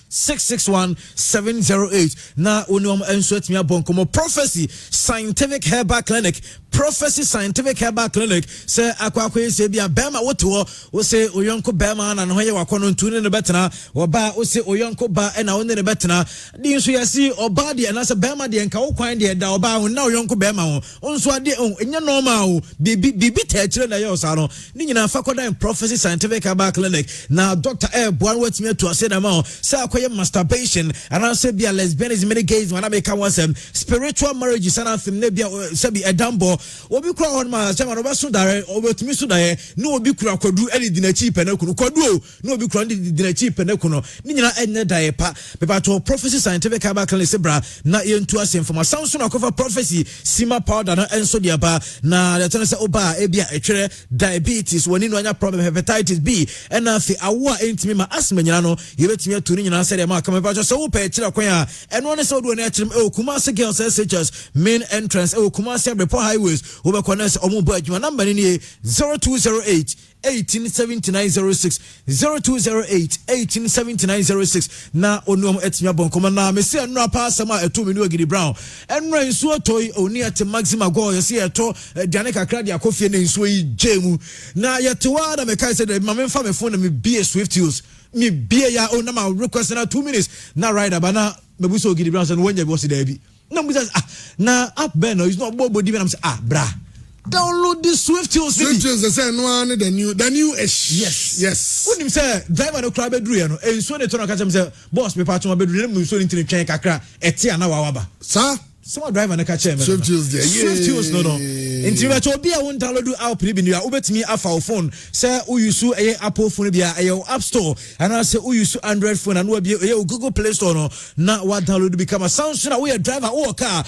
661-708 na unium enso etimi abonkomo Prophecy Scientific Herbal Clinic say akwa se bia bema woto wo se oyonko bema na no ye wakono ntune ne betena oba wo se oyonko ba na wo ne betena di nso yasi oba de na se bema de nka wo kwan de da oba ho na oyonko bema ho nso ade enya normal ho bibi ta kire na ye osano ni nyina fa kodan Prophecy Scientific Herbal Clinic na Dr. Boadu watimi to ase na ma say akoye masturbation and I say be a lesbianism many gays when I make one spiritual marriage and anthem ne bia say be edambo obi kura on ma say man obaso dare obetumi so dare no obi kura kwadu eni dinachi penekunu kwadu no obi kura dinachi penekuno ni nyina enne dare pa pepa to Prophecy Scientific Herbal Clinic sebra na yentu asem from sound so na cover Prophecy sima powder na enso dia ba na the tell say oba e bia etwere diabetes woni no anya problem hepatitis B and afi awo entimi ma asma nyina no yebetimi atuni nyina say ma come about so pe kira kwan a eno ne so do na kirim Kumasi Girls SHS main entrance Kumasi Abreport highways over connect omo bo adwuma number ni 0208 187906 0208 187906 na onuom etimia bonkoma na mesi enu apa asama eto menu Ogidi Brown enra nsu otoi oni ate maximum go yesi eto diane kakra dia kofie ne nsu yi jemu na yetewa da mekai say ma memfa me phone me be Swift use me be ya o na ma request na 2 minutes na rider bana mebuso Ogidi Brown say no wanya boss there bi na musa na app ben no is not body ben am say bra download the Swift use they say no one the new-ish yes when him say driver no crowd bedru ya no enso ne to na ka say boss me patch ma bedru ne mu so ni tini twen kakra etia na wawaba sir some driver na ka che me Swift use there Swift use no enti we to bia won download app ni bi no obetimi afa phone say u use Apple phone bia App Store and I say u use Android phone and we be Google Play Store no na wa download become a Samsung na we driver or car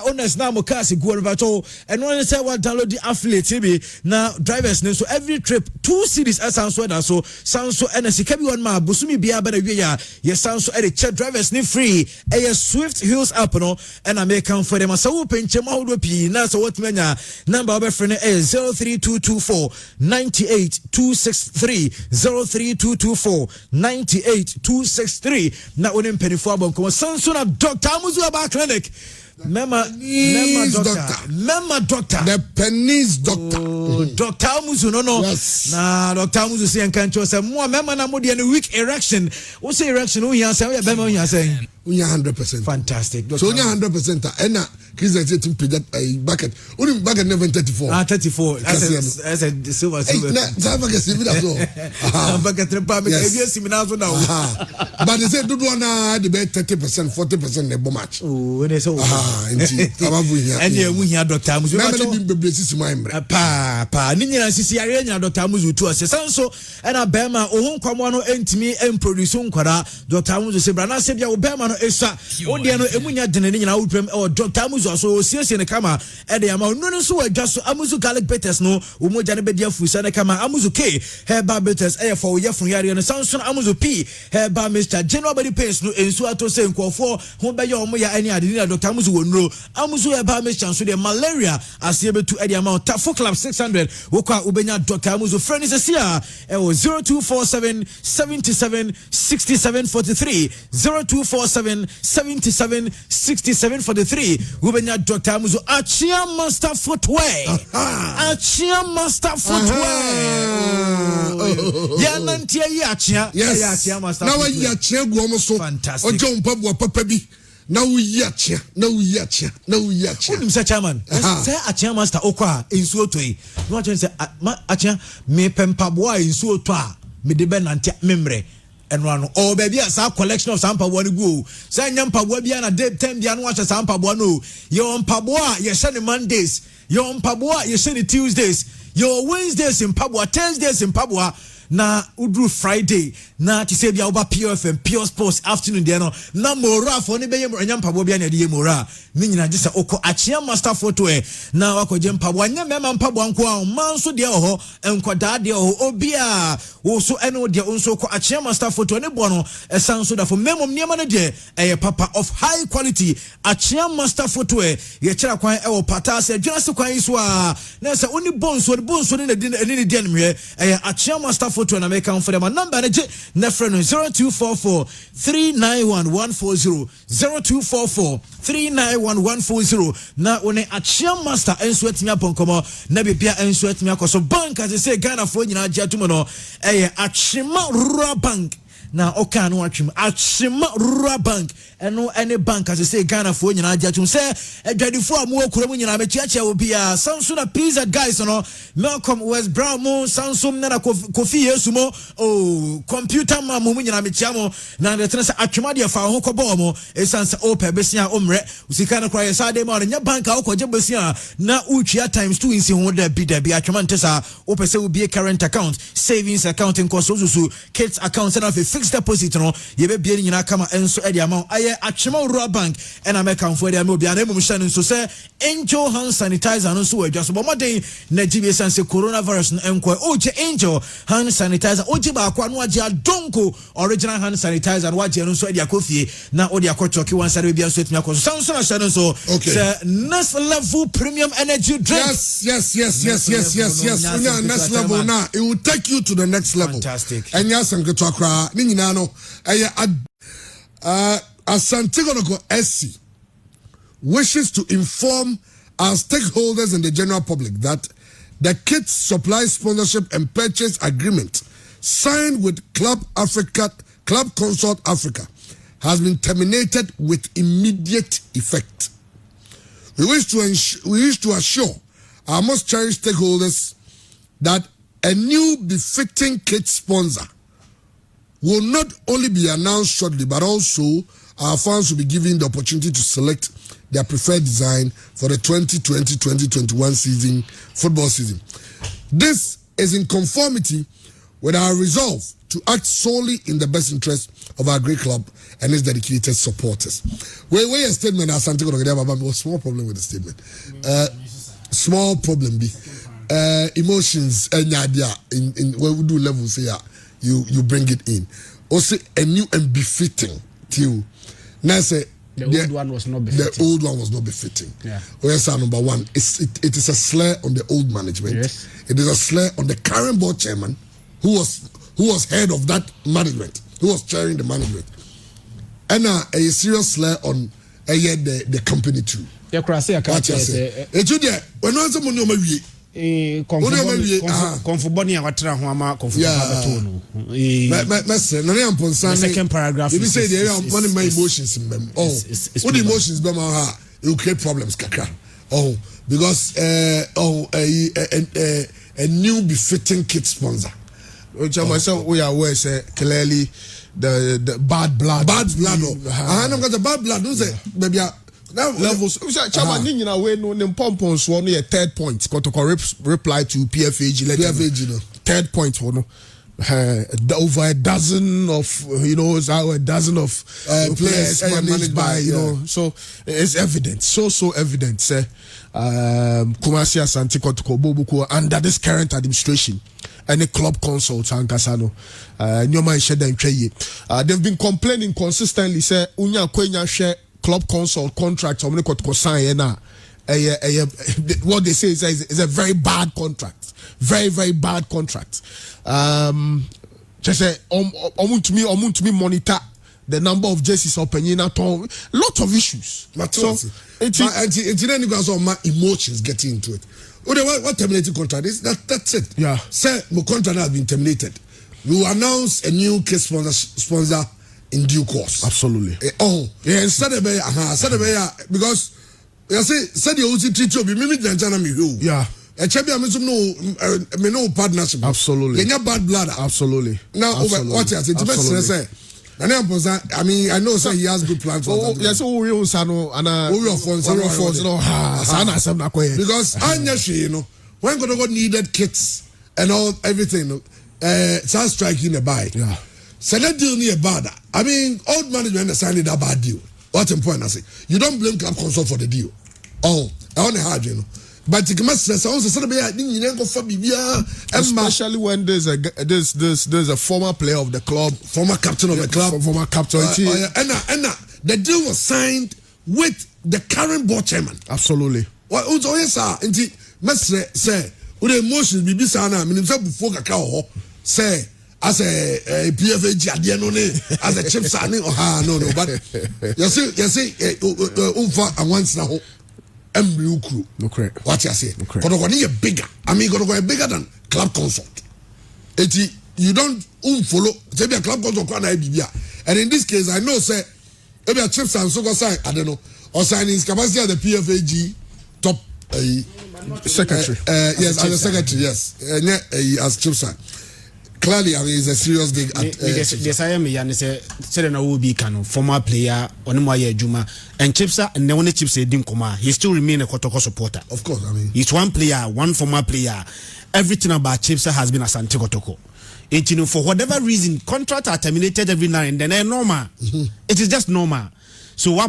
owners na mo car se go over to and when say wa download the affiliate bi na drivers so every trip 2 cities as Samsung da so Samsung NSC ka bi one ma busumi bia ba da we ya Samsung e check drivers ni free Swift Hills app no and I make come for them so open chema hodo pi na so what menya number of friend is 03224 98263 03224 98263 na onim penifo abonko Samsung Dr. Amuzu Herbal Clinic Mema doctor the pennies doctor Dr. Amuzu no yes. na Dr. Amuzu say enkancho say mo mema na mo de weak erection wo say erection wo yan say wo bema wo yan say 100% fantastic so 100% ena Chris is taking bucket only bucket never 34 34 as a silver na bucket silver as well bucket trepa me ebia seminar so now but they say do na the 30% 40% the match oh they say enti abavu nya enya mu hia Dr. Amuzu na me be blessis my emre pa ni nyina sisi yare nya Dr. Amuzu tu ase sanso ena bema ohun kwamo no entimi produce nkwara Dr. Amuzu se bra na se bia wo bema no esa wo de no emunya dene ni nyina wo prem Dr. Amuzu so siesie ne kama e de ama no so wadwa so Amuzu garlic bitters no wo moja ne bedia fusa ne kama Amuzu K herbal bitters e for ye fun yare no sanso Amuzu P herbal mixture general body pains no ensu ato se nkofo ho be ye omo ya ani ade ni Dr. Amuzu wonro Amuzu herbal mixture so de malaria asie betu e de ama Tafo Club 600 wo kwa ubenya Dr. Amuzu friend is here e 0247 77 67 43 0247 077 77 67 for the 3. Wubenya Dr. Amuzo Achia Master Footwear. Achia Master Footwear. Ya nantia Achia. Yes. Achia Master Now Footwear. ya Achia guomo so. Fantastic. Ojo mpabu papa bi. Now Achia. Wouldn't say chairman. Say Achia Master Okwa in Suotoi. You want to say Achia me pempaboa in Suotwa. Me de ben nantia membre. And run oh baby as our collection of sampa one go. Say nyampa bia na de 10 bia no watch sampa no. Your mpaboa ye send Mondays. Your mpaboa ye send Tuesdays. Your Wednesdays in Pabua, Thursdays in Pabua. Na udru Friday na ti say bia oba PFM Pure Sports afternoon there no na mora for ne beye nyampa bia na de mora ni nyina gisa okọ Achia Master Photo na wakoje mpaboa nya mema mpaboa nko a man so de ho enkoda de ho obia wo so eno de onso okọ Achia Master Photo ne bo no esan so da for memom niam na de papa of high quality Achia Master Photo ye kira kwan wo pata se dwena se kwan so a na se oni bonso ne de ni de nme Achia Master Photo na make for them number na 0244 391 140 0244 391 140 na one Achia Master enso atimi aponkomo na bibia enso atimi akoso bank as say Ghana for nyina agya tumo no Achima Rural Bank na oka no atwim Achima Rural Bank eno any bank as say Ghana for nyina agya tum say adwadifo amu okura mu nyina mechiacha obia Samsung na pizza guys no Malcolm West Brown mo Samsung na Kofi Yesu mo computer man mo nyina mechia mo na de tena say atwima de fa ho kobo mo esanse opa besia omre usika na kwa yesa de mo nya bank a okoje besia na utwia times 2 insi ho da bi atwima ntesa opese obi current account savings account nko so kids account na fixed deposit no ye be bia nyina kama enso e de amount Achima Rural Bank and American for the Amobia name Mushan so say Angel hand sanitizer no so just but modern Nigeria sense coronavirus enko oje Angel hand sanitizer oje ba kwa no agya donko original hand sanitizer no agya no so e de akofie na odi akochoki wan sare bia so etimi akoso Samsung na so say next level premium energy drink yes next level now it will take you to the next level. Fantastic. And yes and to akra ni nyina no Asantegonoko SC wishes to inform our stakeholders and the general public that the kit supply sponsorship and purchase agreement signed with Club Consort Africa has been terminated with immediate effect. We wish to assure our most cherished stakeholders that a new befitting kit sponsor will not only be announced shortly, but also our fans will be given the opportunity to select their preferred design for the 2020-2021 football season. This is in conformity with our resolve to act solely in the best interest of our great club and its dedicated supporters. Where a statement as Santiago was small problem with the statement. Small problem be emotions in where we do levels here. You bring it in. Also a new and befitting till now say the old one was not befitting. The old one was not befitting. Yeah. Where's number one? It is a slur on the old management. Yes. It is a slur on the current board chairman who was head of that management, who was chairing the management. And a serious slur on the company too. Yeah, Krasi, I can't say. When was the money Confuboni awatra ho ama confuba to no the second paragraph you say there are one of my emotions in them what emotions be ma it will create problems kakra because a new befitting kit sponsor which I myself we are aware say clearly the bad blood I know got the bad blood don't say baby levels chairman ni nyina we no ne pompon so no ye third point kotoko reply to PFAG third point no over a dozen of a dozen of players managed by so it's evident so evident say Kumasi Asante Kotoko Bobuko under this current administration any club consults and Kasano nyoma isheda ntwaye they've been complaining consistently say unya kwenya share club consult contract what they say is a very bad contract, very bad contract. Just say to me monitor the number of jerseys or penina ton, lot of issues. So it's any because of my emotions getting into it. What terminated contract is that's it. Yeah. Say my contract has been terminated. We will announce a new case sponsor in due course. Absolutely. Instead of because you say the OC treat you be me yeah. A champion me no partnership. Absolutely. You bad blood. Absolutely. Now what you say? I mean, I know he has good plans for that. Yes, we because you know, when God needed kits and all everything, start striking a buy. Yeah. So that deal near bad. I mean, old management signed that bad deal. What important I say? You don't blame Club Consult for the deal. I want to hard, you know. But you must say, especially when there's a former player of the club, former captain of the club, former captain. And the deal was signed with the current board chairman. Absolutely. What yes, sir. And must say, with the emotions, be sana, minimum before Kakao, say, as a PFAG, as a chip signing, no, but you see, Umfa and once now. Embryo crew. Okay. What you say? Okay. Kodokwani bigger. I mean, Kodokwani bigger than Club Consult. You don't follow. Say be a Club Consult kwana bibia. And in this case, I know say maybe a chips and so go sign. I don't know. Or sign his capacity as the PFAG top secretary. Yes, as a secretary. Yes, as chips. Clearly, I mean, it's a serious thing. Yes, I am. I say, will be former player on my Juma and Chipsa, and the only Chips didn't come. He still remain a Kotoko supporter. Of course, I mean, he's one player, one former player. Everything about Chipsa has been a Santiago Toko. It, you know, for whatever reason, contracts are terminated every now and then. They're normal. It is just normal. So why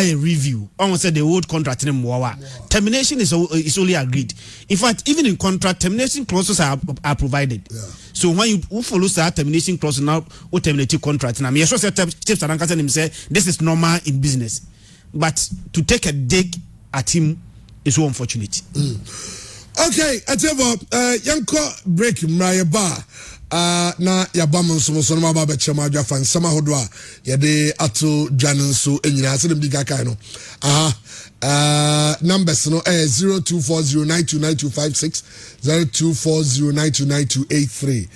a review? Almost said the old contract in Mwawa. Termination is only agreed. In fact, even in contract, termination clauses are provided. Yeah. So when you follow that termination clause now, or terminate contract, and I'm sure Chiefs and him say this is normal in business, but to take a dig at him is so unfortunate. Okay, Atebo, Yanko break Mraya Bar. Na yabam so no maba be chema adwafa nsama hodwa ye de ato dwanen so enyina se dem diga kai no numbers no 0240929256 0240929283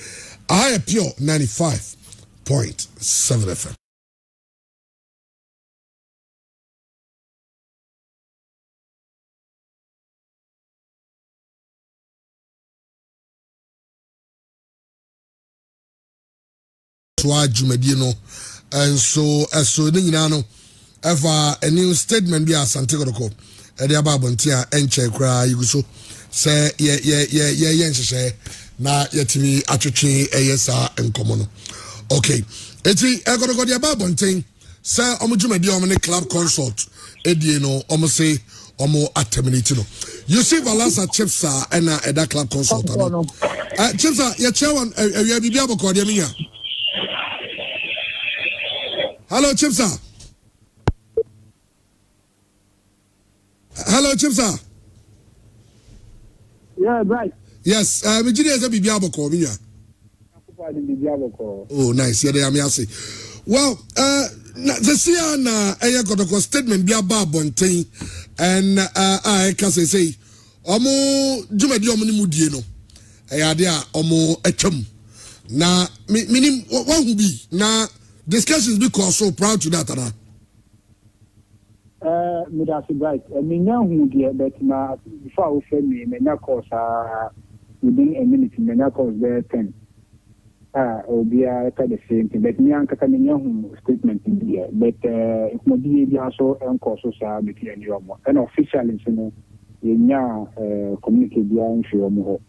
I pure 95.7 FM. Jumedi no and so ne nyina no ever a new statement bi asante godoko e de ababontia enche kra yiguso say ye nhehye na yetimi atwetwe eyesa enkomo no okay eti godoko de ababontin say omujumedi omne Club Consult edie no say omo aterminate no you see Valasa Chipsa and eda Club Consult no Chipsa ye chairman we bibia boko de minya. Hello, Chipsa. Hello, Chipsa. Yeah, right. Yes, Virginia is a Bibiaboko. Oh, nice. Yeah, I'm here. Well, the Siana Ayakotoko statement be about Bontain and I can say, Omo Jumadiomini Mudieno. Ayadia Omo Echum. Na, meaning what will be now. Discussions because so proud to that, me that's right. I mean, now who dear, but now before I say me, now course within a minute, now course there 10. Or be the same thing, but me and Kakaminian statement in the air, but it may be also and courses are between you and officially, you know, in now communicate beyond your more.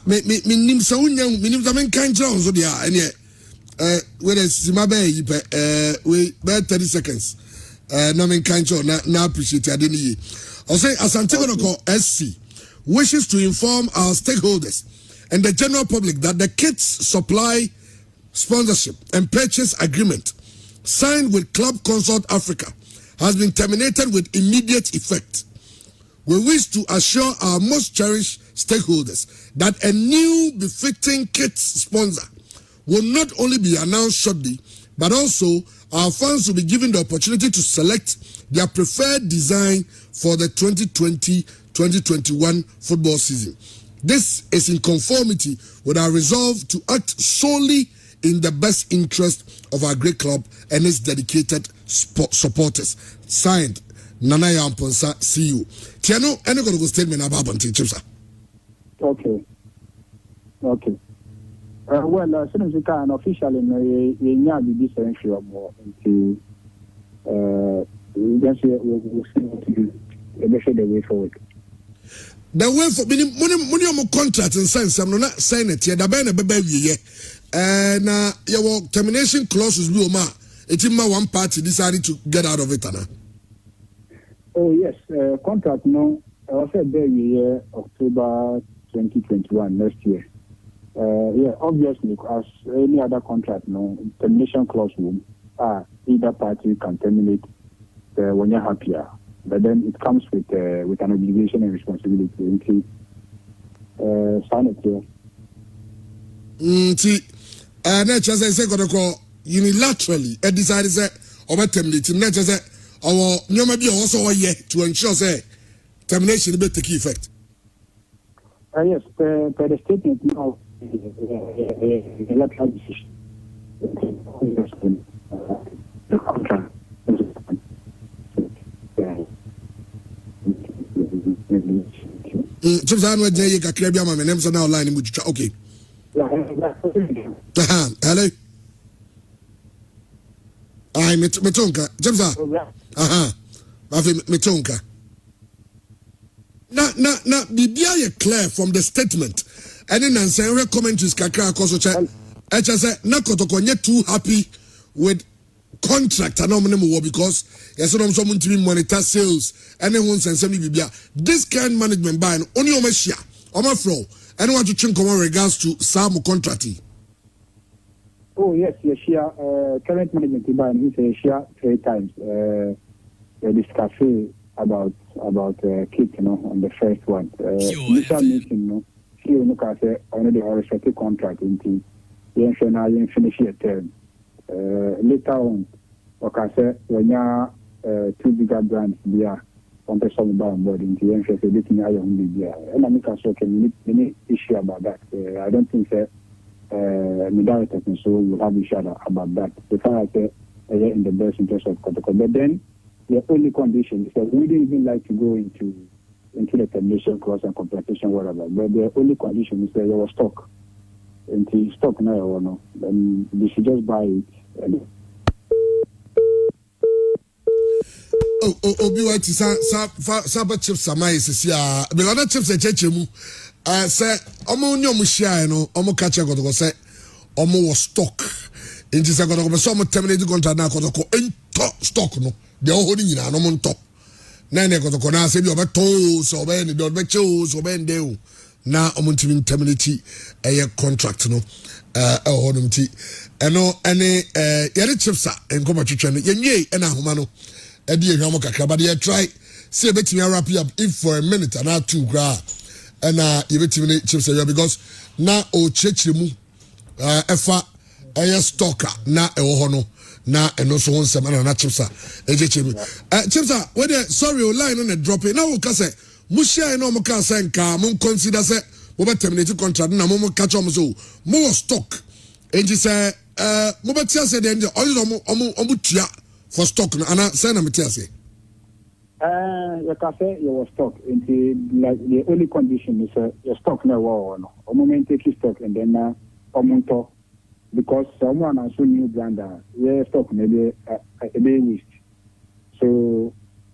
Me name so young, me name some kind of so there, and yet. Where is Zimbabwe? We 30 seconds. No mean kind of na appreciate I didn't hear. I'll say Asante Godoko SC wishes to inform our stakeholders and the general public that the kits supply sponsorship and purchase agreement signed with Club Consult Africa has been terminated with immediate effect. We wish to assure our most cherished stakeholders that a new befitting kits sponsor will not only be announced shortly, but also our fans will be given the opportunity to select their preferred design for the 2020-2021 football season. This is in conformity with our resolve to act solely in the best interest of our great club and its dedicated supporters. Signed, Nana Yamponsa, CEO. Tiano, any go statement about Banti Chipsa? Okay. Well, as soon as you can officially, you know, be different from more into. We'll see the way forward. The way for minimum contract and sense, I'm not saying it yet. The band a baby, and your termination clauses blue ma. It's in my one party decided to get out of it, Anna. Oh yes, contract no. I said baby October 2021 next year. Yeah, obviously, as any other contract, no termination clause will either party can terminate when you're happier, but then it comes with an obligation and responsibility. Sign it here. See, nature says I got call unilaterally. I decided say over terminating. Nature say our new maybe also a year to ensure say termination will take effect. Yes, per the statement now. Electoral decision. The contract. Sometimes when you get clear, my name is now line. Okay. Hello. I metonka. James. Metonka. Na bibia clear from the statement. And then I say commentaries kakra akoso che I just say na kotoko nye too happy with contract and no because yes no so to monitor sales and then once and semi bibia this kind management by only o mashia o ma flow and want to think on regards to some contracting. Oh yes, current management by he say share 3 times discuss about kick, you know, on the first one. Initial meeting, you know. You look at already a respected contract into you finish your term. Later on, like I said, when you are 2 bigger brands, they are on the same board into the interest of getting higher on the and I make us any issue about that. I don't think that majority and so will have issue about that. The fact that in the best interest of Kotoko. But then the only condition is that we didn't even like to go into the termination clause and compensation, whatever. But the only condition is that there was stock. And the stock now or no, then they should just buy it. Obi wa ti sa chips sama is ya be other chips e cheche mu say omo nyo mu share no omo ka che godgo say omo was stock inti say godgo so omo terminate contract na godgo ento stock no de o hodi nyina no mo ento na ne godgo na say bi obeto so be ne de obecho so be nde o na omo ntimi terminate contract no hodum ti eno ene yare chips en ko ma twetwe no yenye na ahoma no Eddie Hamo Kakaba, they try say bet me wrap up if for a minute and not 2 gra and you bet me chips because now o church mu efa stocker na hono na eno so won sem na chips chips whether sorry o line on a drop now we can say mushia no mo can say nka mo consider say we bet terminate contract na mo catch am so mo stock and you say mo bet say dem omo tua for stock and I say na me tell say you can say your stock into like the only condition is your stock na no o moment take stock and then omonto because someone has new brand your stock maybe a waste. So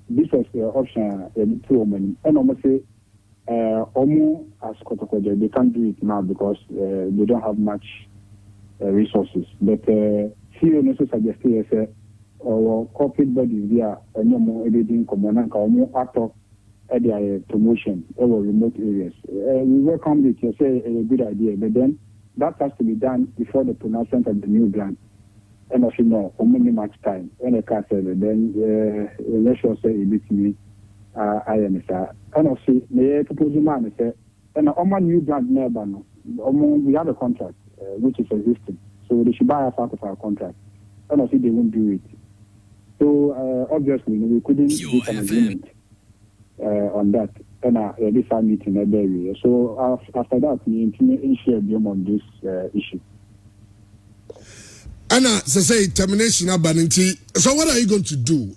this was the option to women and almost say omo as Kotokoje they can't do it now because they don't have much resources, but CEO also suggested or corporate bodies there no more editing command or actor at their promotion over remote areas. We welcome it. You say a good idea, but then that has to be done before the pronouncement of the new grant. And also no, only much time. When I can say then let's say a bit me I am sir. And also the proposal man say and all my new grant never no. We have a contract which is existing. So they should buy us out of our contract. And I see they won't do it. So obviously we couldn't reach an agreement on that. And this our meeting area. So after that, we share them on this issue. Anna, say termination abaninti. So what are you going to do?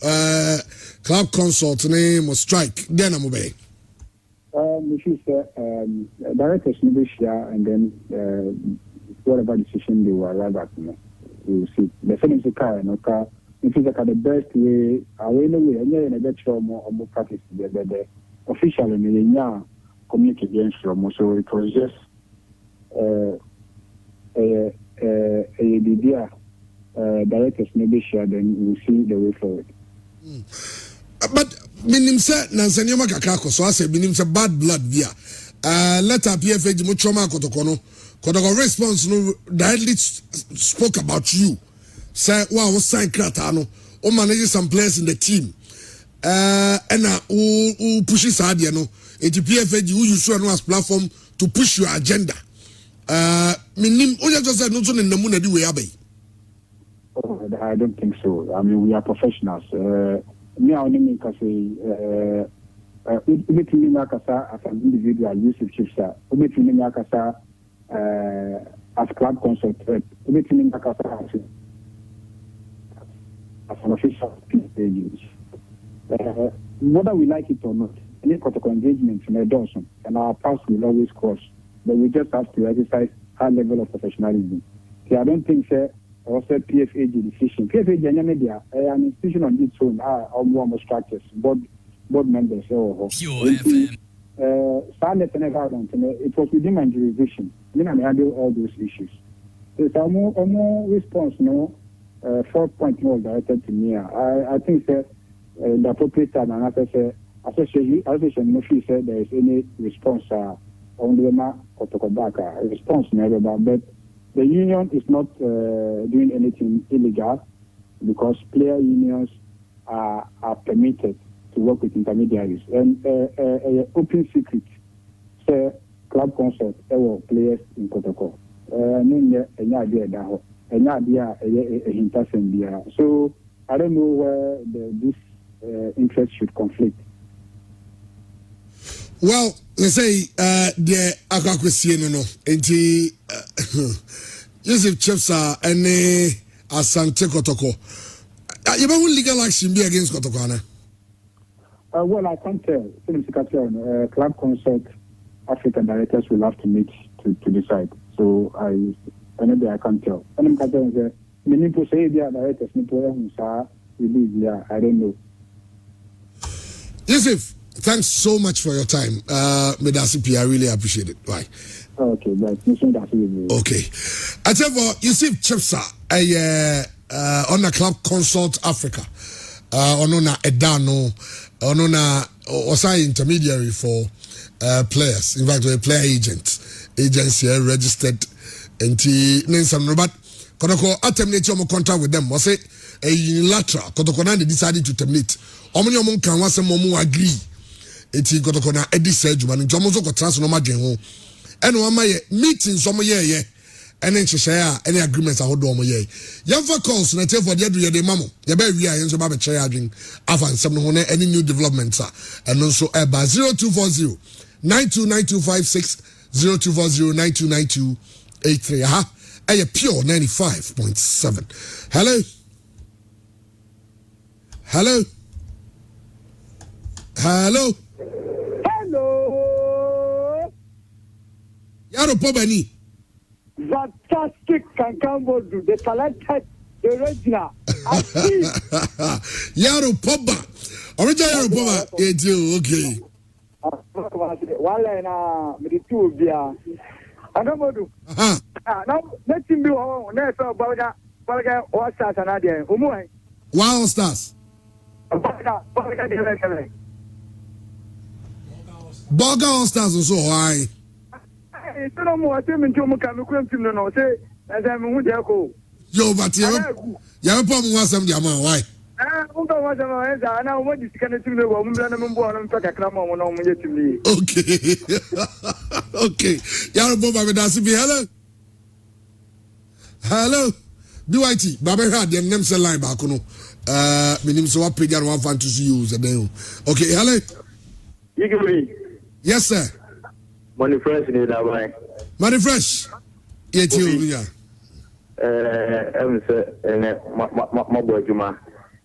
Club consult name or strike? Then I'm obey. Directors will share, and then whatever decision they will arrive at, we will see. The same is the car, If it's the best way, I will know and then a more practice the official and communicate against them. So it was just directors maybe share, then we will see the way forward. But minim say Nansanyama Kakako, so I say minim say bad blood via. Let our PFA Muchoma Kotokono. Kotoko response no directly spoke about you. Say wow, was sign Kratano, or manage some players in the team. And who pushes Adiano, and the PFA who you show as platform to push your agenda. Minim Oya just said not in the moon do we abe. I don't think so. I mean, we are professionals. Me, I only can say, Ubetini Nakasa as an individual, Yusuf Chipsa, Ubetini Nakasa as club consultant, Ubetini Nakasa as an official agent. Whether we like it or not, any protocol engagement in a dozen, and our paths will always cross. But we just have to exercise high level of professionalism. See, I don't think, sir, also PFAG decision. PFAG media, an institution on its own, are more structures, board members. It was within my jurisdiction. Then I handle all those issues. There's a more response, 4 point more directed to me. I think that the appropriate time, and as I said, association no said there is any response on the response never, but the union is not doing anything illegal because player unions are permitted to work with intermediaries. And open secret, say club concert, players in Kotoko. So I don't know where this interest should conflict. Well, let's say the Akakwesieno no enti Joseph Chepsa and Asante Kotoko. You have legal action be against Kotoko? Well, I can't tell. Club Consult African directors will have to meet to decide. So I can't tell. I don't know. Joseph, thanks so much for your time. Medasipi, I really appreciate it. Bye. Okay, but okay. I tell you, Yusuf Chepsa, on a Club Consult Africa, on Edano, on a intermediary for players. In fact, we're a player agency registered, and some Robert Kodoko terminate your contract with them. Was it a unilateral? Kodoko they decided to terminate. Omni can once more agree. It's Kodoko na Eddie Sedgman and Jomozo transformer general. And one my meeting some year, and then share any agreements I hold on my year. Yafa calls and I tell for the other day, Mamma, the baby, I answer Baba charging Afan some any new developments, and also by 0240 929256 0240 929283. Aha, a pure 95.7. Hello. Hello. Hello. Hello. Yaro Pobani. Fantastic Kankam Boadu, the talented, the original. Yaro Poba. Original Yaro Poba. It's you, okay. Wale na meditu bia. Kankam Boadu. Now let's see you. Let's talk about what stars are there. Umuai. Wild Stars. Boga All Stars also why? No more attempt to make a no say as I'm with Yako. Yo, but you have was some Yama, why? I don't know what I know what is going to do the woman and born and talk a clam on to me. Okay. Okay. Yaro Boba with us be hello. Hello. BYT, Baba had the name say line back no. Minim so what page and one fan to see you then. Okay, hello. Yes sir. Money fresh ni da bai. Money fresh. Yet you ya. Em say ma bo juma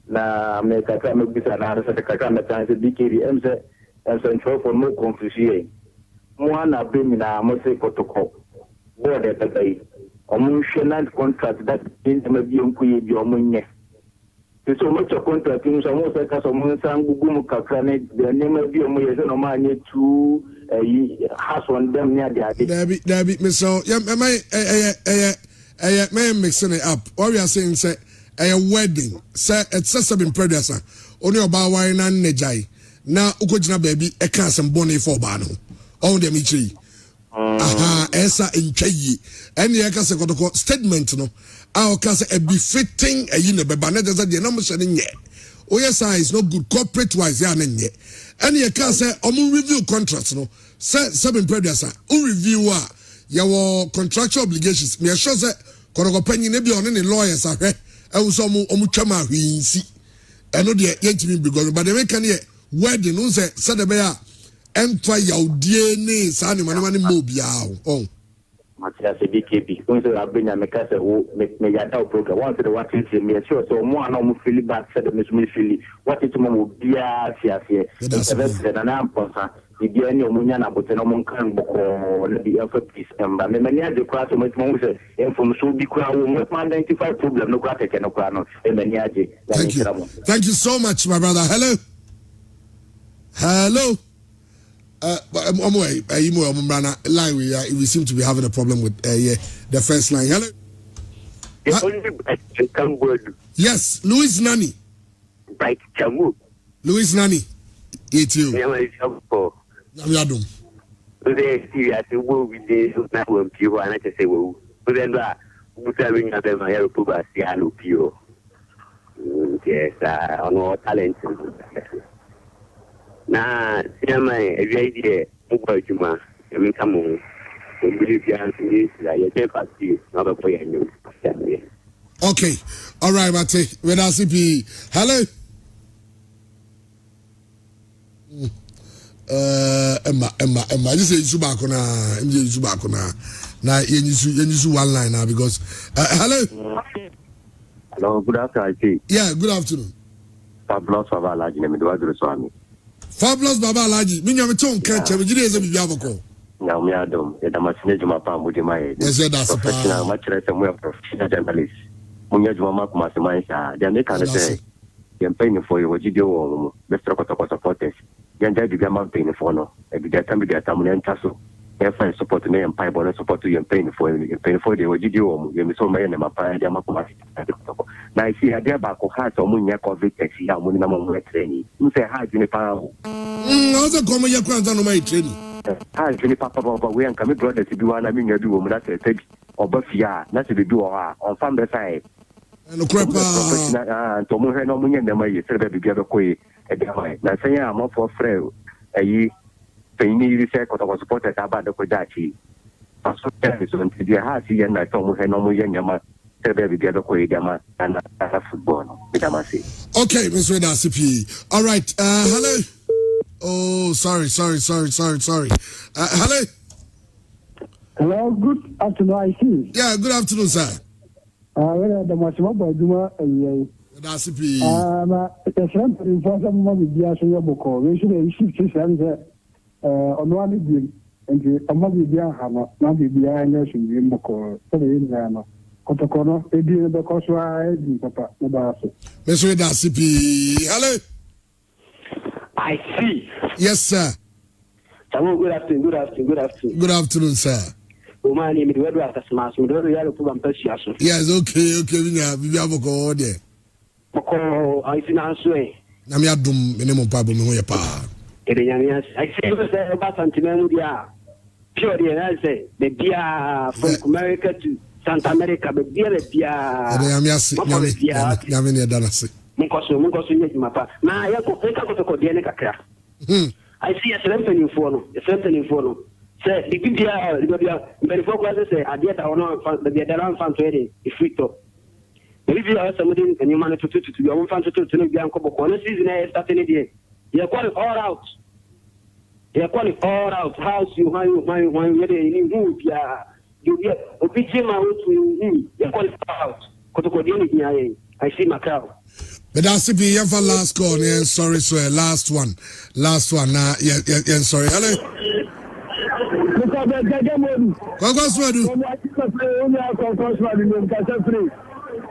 na me ka me bisa na sa ka na tan se BKB em say for no confusion. Mo na be mi na mo say protocol. Board e takai. Omun shell contract that in me bi on kuye bi omunye. So much of contracting so mo say ka so mo san gugu kakra ne de me bi omunye so no ma nye tu has on them near the idea. David, Miss so may mixing it up. What we are saying say a wedding, say it's a seven predecessor. Only about wine and nejai. Now ukojina baby a cast and bonnet for bano. All them each. Esa in chayi. Any akasa got statement no. Our cast a befitting a yin bebana does the number saying yet. Oh yes, is not good corporate wise yan yet. Any akasa omu review contracts no. Say seven predecessor. Review your contractual obligations. Me sure say kono penny ne bi on ne lawyers ahwe. I was omu chama hwinsi. Eno de yentimi because but they can here wedding no say the bear emfa yaudie ne sa ne manema ne mobia oh Matia se BKB when say abenya me ka say wo me yada program once the what is me sure so mo ana mo feel bad say the me feel what it mo bia fiafie the na amposa di ani omunya na bote no mo kan boko na di alpha peace emba me mania de kwa so mo say from so bi kwa wo mo identify problem no kwa take no kwa no e mania je. Thank you so much my brother. Hello. Line we seem to be having a problem with the first line. Hello. Kankam Boadu. Yes, Louis Nani. Right, Chamu. Louis Nani. It's you. Yadum. Today, I say, "Wo we dey na wo pio," and I say, "Wo." But then, we telling them my help us see hello pio. Yes, on our talent. Na sema idea mko juma yemi kamo mbili pia ndio ya tepati na bako yenyu. Okay, all right, Mate. With our CP. Hello. Emma. This is Subakona. MJ Subakona. Na yenyu one line now because hello. Hello, good afternoon. Yeah, good afternoon. Fabulous Baba Alaji na midwadro swami. Fabulous Baba Alaji. Minya me ton kanche me gide eze bibia bako. Na me adom. E da masine juma pa mudi mai. Yes, that's professional matchless and we are professional journalists. Munya juma ma kuma se mai sha. Dia me kan say. Campaign for you wajide wo best protocol supporters. Dia nda bibia campaign for no. E bibia tambi dia tamu nta so. E fa support me and pipe on support you campaign for the wajide wo you me so mai na mapa dia ma kuma na isi adia ba ko ha so munya covid taxi ya mu na mo training nse ha juni pa oza ko mo ya kwanza no mai training ha juni papa we an kami brother ti biwa na minya bi wo mu na se tebi obafia na se bi wo ha on fam be sai no krepa to mo he no munya na mai se be bia be ko e dia mai na se ya mo for free ayi peni ri se ko to support ta ba de ko dachi paso te so nti dia ha si ya na to mo he no munya nyama football. Okay, Mr. Reda CP. All right. Hello. Oh, sorry. Hello. Hello. Good afternoon. I see. Yeah. Good afternoon, sir. The Mashima Baduma. Reda CP. The friend for some money. Dia so yaboko. We should shift his hands. On one day, and the Amabi Dia Hama. Now the Dia and Nation Yamoko. So the Indiana. Kotokono, ebi ebe koswa ebi papa na baso. Mr. Reda CP. Hello. I see. Yes, sir. Good afternoon. Good afternoon, sir. Umani mi wedu atasmas, mi wedu yalo kuba mpesi aso. Yes, okay. Bibi aboko ode. Boko, I see na aso e. Na mi adum ene mo pa bo me ho ye pa. Ede nyame as. I see you say about sentiment dia. Pure dia I say, the dia from America to Santa America, but dear, Yamini Danasi. Munkoso, Mapa. Now, I go to Diana Kakra. I see a strengthening for no, Say the BBI, very focus say I did our no the other fan trading if we talk. If you are somebody and you manage to your own fan to be uncle, one season starting again. You're calling all out. You're calling all out. House you when you move, yeah. You get a big gym out to you. You're calling out. I see my cow. But that's be for last call. Yeah, sorry, sir. Last one. Yeah, sorry. Hello.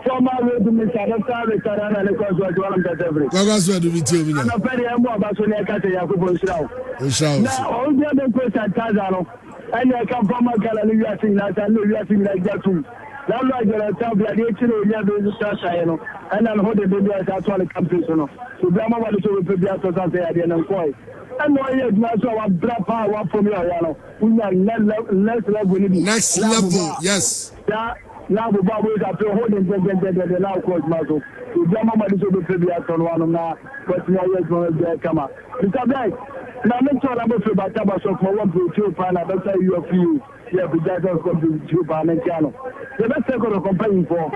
Former road minister, Dr. Richard and the Consul to one of Congrats were to be too. I'm a very humble about now, all the other questions, Tazano, and I come from a gallery, you are saying that I know you are saying like that too. Now, I get a tab like you have been to and I'm holding the baby as actually comes to so Brahma was to be out of something at the end of course. And no, yes, now so I drop power from your we are next level, yes. Now the Bible is after holding the now court muscle. The Brahma was to be out on one now, but now you're going to come up. Because now make sure I'm afraid about Tabasco for 1 to 2 pound. That's how you feel. Yeah, but that's also to 2 pound and channel. The best second of company for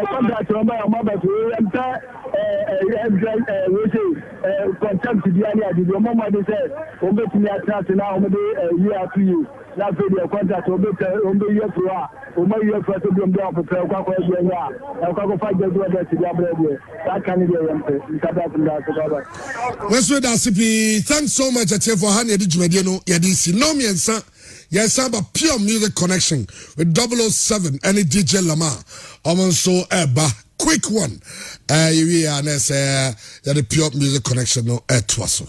contract to my mother to enter contempt to the area. The moment they said, Obey me at now, year to you. Now, the contract will be your to her. Obey your first to be on the prayer. I'll go fight the weather to the other. That can be West Red RCP, thanks so much for Honey Medino, Yadisi, no me and son. Yes, I have a pure music connection with 007 and DJ Lamar. Almost so quick one. You are the pure music connection no at Twasso.